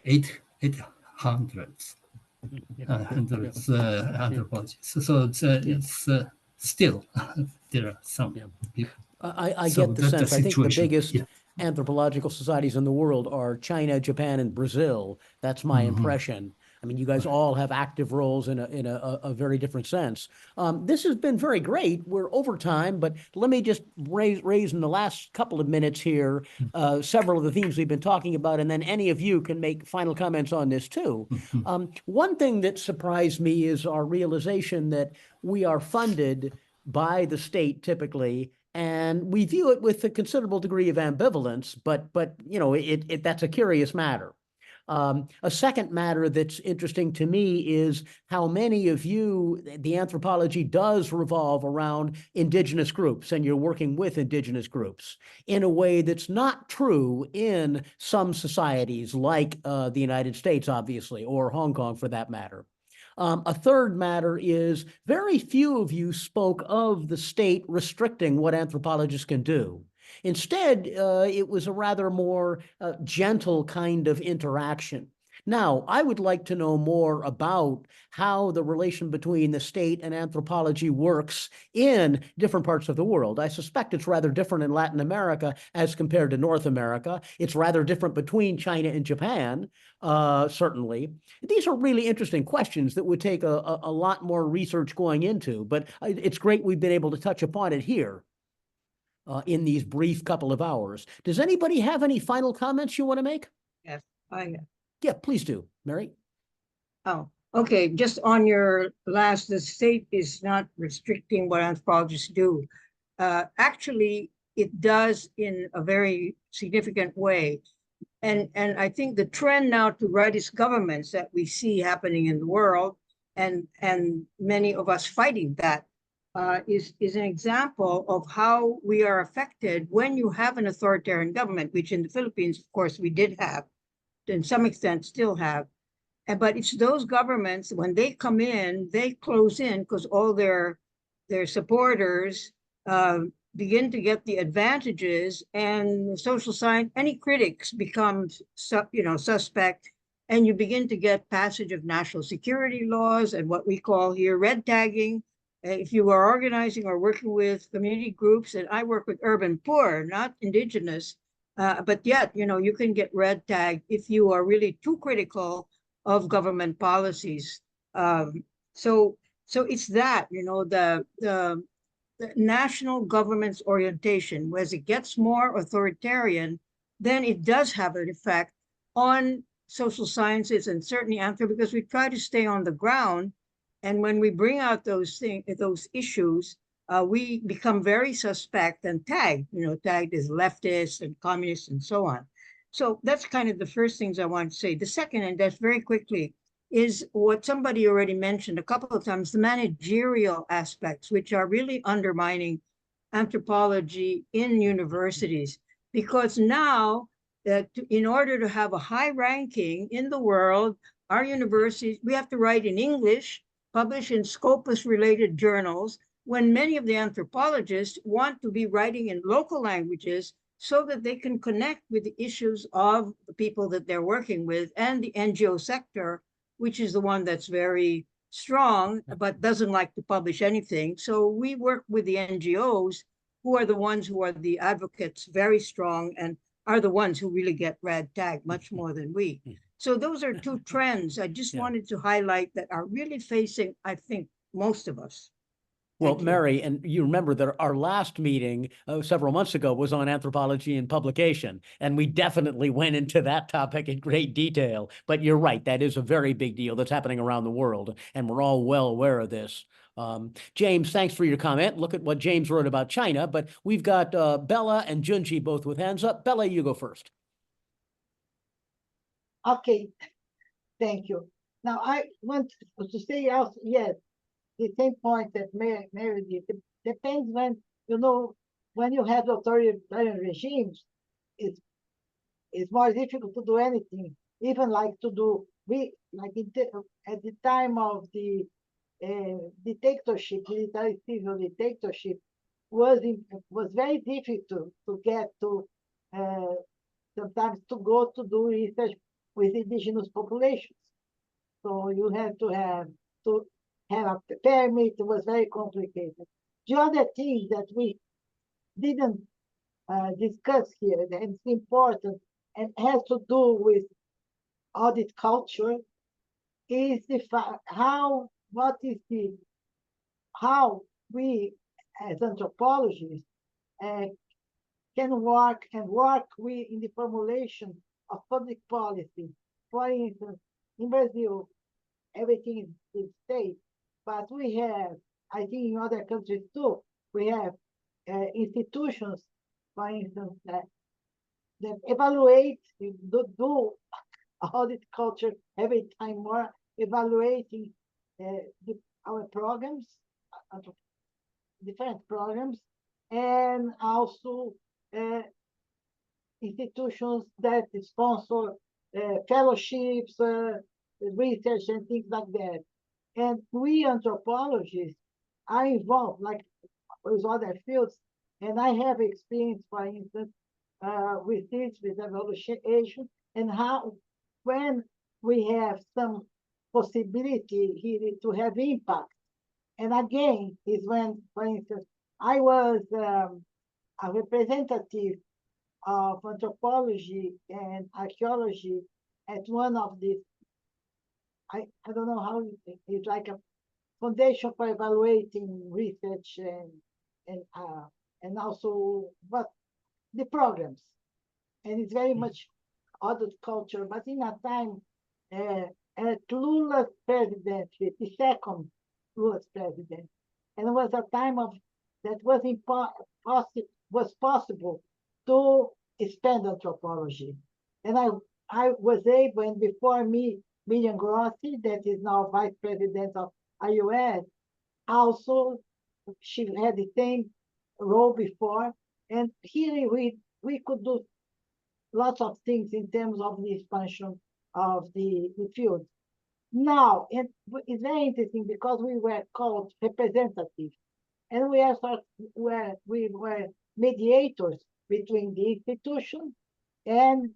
800 anthropologists. So it's still there are some people. I So get the that's sense. the I think the situation. biggest Yeah. anthropological societies in the world are China, Japan, and Brazil. That's my Mhm. impression. I mean, you guys all have active roles in a very different sense. This has been very great. We're over time, but let me just raise in the last couple of minutes here several of the themes we've been talking about, and then any of you can make final comments on this too. One thing that surprised me is our realization that we are funded by the state typically, and we view it with a considerable degree of ambivalence, but you know, that's a curious matter. A second matter that's interesting to me is how many of you, the anthropology does revolve around indigenous groups, and you're working with indigenous groups in a way that's not true in some societies like the United States, obviously, or Hong Kong for that matter. A third matter is very few of you spoke of the state restricting what anthropologists can do. Instead, it was a rather more gentle kind of interaction. Now, I would like to know more about how the relation between the state and anthropology works in different parts of the world. I suspect it's rather different in Latin America as compared to North America. It's rather different between China and Japan, certainly. These are really interesting questions that would take a lot more research going into, but it's great we've been able to touch upon it here in these brief couple of hours. Does anybody have any final comments you want to make? Yes, I Yeah, please do, Mary. Oh, okay. Just on your last, the state is not restricting what anthropologists do. Actually, it does in a very significant way. And I think the trend now to rightist governments that we see happening in the world, and many of us fighting that, is an example of how we are affected when you have an authoritarian government, which in the Philippines, of course, we did have, to some extent still have. But it's those governments, when they come in, they close in because all their supporters begin to get the advantages, and social science, any critics becomes suspect, and you begin to get passage of national security laws and what we call here red tagging. If you are organizing or working with community groups, and I work with urban poor, not indigenous, but yet, you can get red tagged if you are really too critical of government policies. So it's that, the national government's orientation, as it gets more authoritarian, then it does have an effect on social sciences and certainly anthropology, because we try to stay on the ground. And when we bring out those issues, we become very suspect and tagged as leftists and communists and so on. So that's kind of the first things I want to say. The second, and that's very quickly, is what somebody already mentioned a couple of times, the managerial aspects, which are really undermining anthropology in universities. Because now, that in order to have a high ranking in the world, our universities, we have to write in English, publish in Scopus-related journals, when many of the anthropologists want to be writing in local languages so that they can connect with the issues of the people that they're working with and the NGO sector, which is the one that's very strong but doesn't like to publish anything. So we work with the NGOs, who are the ones who are the advocates, very strong, and are the ones who really get red tag much more than we. So those are two trends I just wanted to highlight that are really facing, I think, most of us. Well, Mary, and you remember that our last meeting several months ago was on anthropology and publication, and we definitely went into that topic in great detail. But you're right, that is a very big deal that's happening around the world, and we're all well aware of this. James, thanks for your comment. Look at what James wrote about China, but we've got Bella and Junji both with hands up. Bella, you go first. Okay, thank you. Now, I want to say also, yes, the same point that Mary did. It depends when, when you have authoritarian regimes, it's more difficult to do anything, even like to do, at the time of the dictatorship, military civil dictatorship, was very difficult to get to, sometimes to go to do research with indigenous populations. So you have to have a permit. It was very complicated. The other thing that we didn't discuss here, and it's important, and has to do with audit culture, is how we as anthropologists can work in the formulation of public policy. For instance, in Brazil, everything is state, but we have, I think in other countries too, we have institutions, for instance, that evaluate, do audit culture every time more, evaluating our programs, different programs, and also institutions that sponsor fellowships, research, and things like that. And we anthropologists are involved, like with other fields, and I have experience, for instance, with this, with evaluation, and how, when we have some possibility here to have impact. And again, is when, for instance, I was a representative of anthropology and archaeology at one of these, I don't know how it's like a foundation for evaluating research and also but the programs. And it's very much audit culture, but in a time at Lula's presidency, the second Lula's president, and it was a time of that was possible to expand anthropology. And I was able, and before me, Miriam Grossi, that is now vice president of IUS, also she had the same role before. And here we could do lots of things in terms of the expansion of the field. Now, it's very interesting because we were called representatives. And we are where we were mediators between the institution and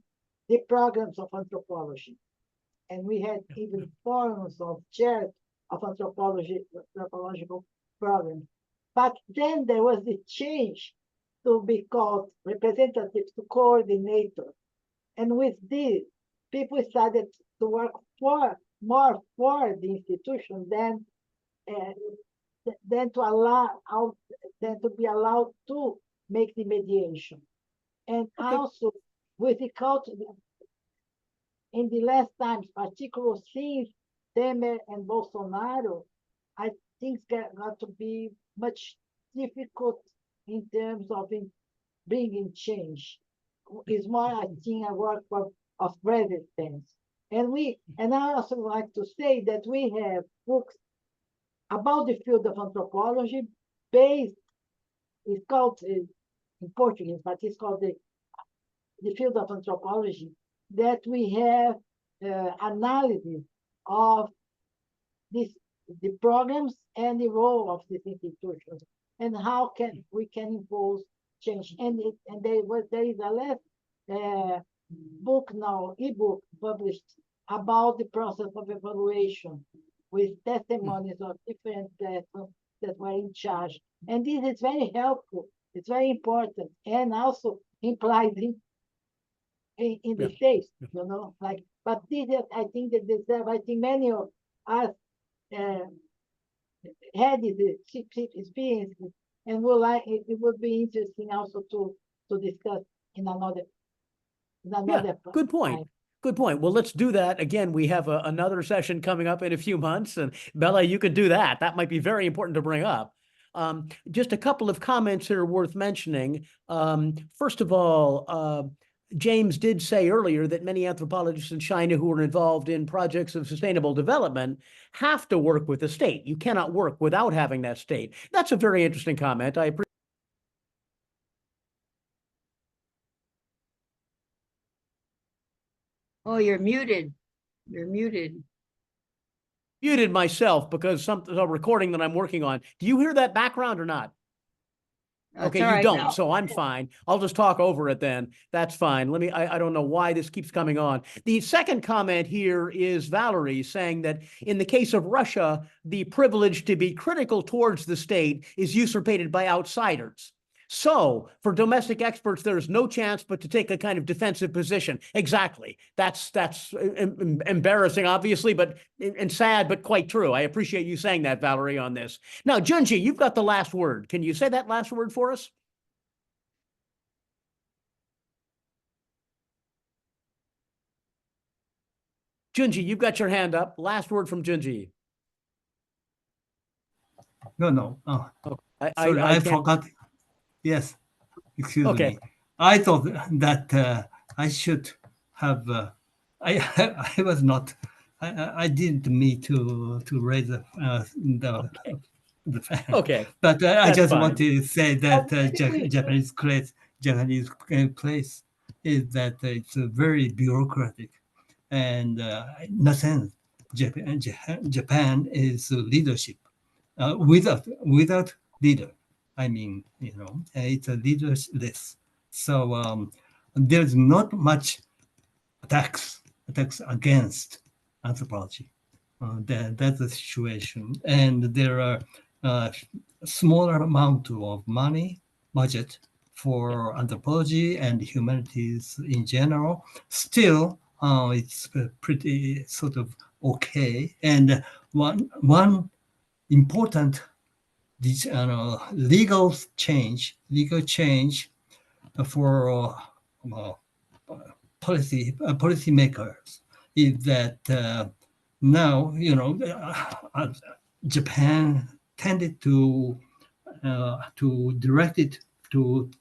the programs of anthropology. And we had even forums of chairs of anthropological programs. But then there was the change to be called representatives to coordinator. And with this, people started to work more for the institution than to be allowed to make the mediation. And also with the culture, in the last times, particularly since Temer and Bolsonaro, I think got to be much difficult in terms of bringing change. It's more, I think, a work of resistance. And I also like to say that we have books about the field of anthropology based, it's called in Portuguese, but it's called the field of anthropology, that we have analysis of the programs and the role of these institutions and how we can impose change. And there is a last book now, ebook published about the process of evaluation with testimonies of different persons that were in charge. And this is very helpful. It's very important and also implied in the States, like, but this is, I think that deserve, I think many of us had the experiences and it would be interesting also to discuss in another good point. time. Good point. Well, let's do that. Again, we have another session coming up in a few months, and Bella, you could do that. That might be very important to bring up. Just a couple of comments here worth mentioning. First of all, James did say earlier that many anthropologists in China who are involved in projects of sustainable development have to work with the state. You cannot work without having that state. That's a very interesting comment. I appreciate. Oh, you're muted. You're muted. Muted myself because a recording that I'm working on. Do you hear that background or not? Okay, you don't, now. so I'm fine. I'll just talk over it then. That's fine. I don't know why this keeps coming on. The second comment here is Valerie saying that in the case of Russia, the privilege to be critical towards the state is usurpated by outsiders. So for domestic experts, there's no chance but to take a kind of defensive position. Exactly. That's embarrassing, obviously, and sad, but quite true. I appreciate you saying that, Valerie, on this. Now, Junji, you've got the last word. Can you say that last word for us? Junji, you've got your hand up. Last word from Junji. No. Sorry, I forgot. Yes, excuse me. I thought that I should have. I was not. I didn't mean to raise the fan. Okay. But I just fine. want to say that Japanese place is that it's very bureaucratic, and in a sense, Japan is leadership without leader. I mean, it's a leaderless. So there's not much attacks against anthropology. That's the situation. And there are a smaller amount of money, budget for anthropology and humanities in general. Still, it's pretty sort of okay. And one important legal change for policymakers is that now Japan tended to direct it to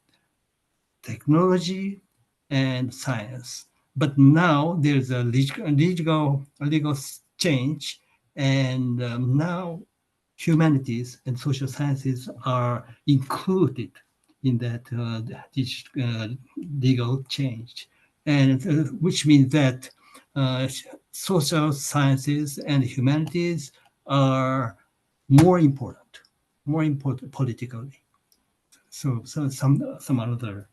technology and science, but now there's a legal change, and now humanities and social sciences are included in that legal change, and which means that social sciences and humanities are more important more important politically. So some other.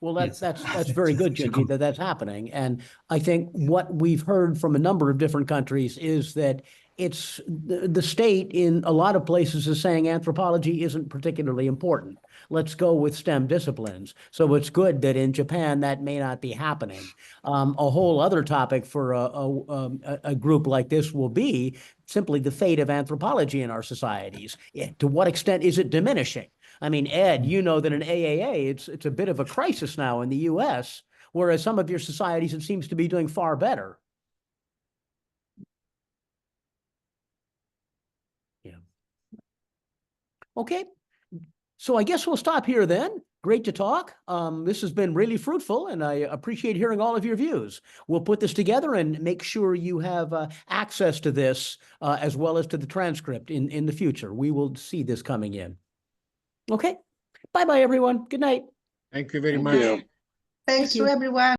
Well, Yes. that's very good, Junji, that that's happening. And I think what we've heard from a number of different countries is that it's the state in a lot of places is saying anthropology isn't particularly important. Let's go with STEM disciplines. So it's good that in Japan that may not be happening. A whole other topic for a group like this will be simply the fate of anthropology in our societies. To what extent is it diminishing? I mean, Ed, you know that in AAA, it's a bit of a crisis now in the US, whereas some of your societies, it seems to be doing far better. Yeah. Okay. So I guess we'll stop here then. Great to talk. This has been really fruitful, and I appreciate hearing all of your views. We'll put this together and make sure you have access to this as well as to the transcript in the future. We will see this coming in. Okay. Bye-bye, everyone. Good night. Thank you very Thank much. you. Thanks to everyone.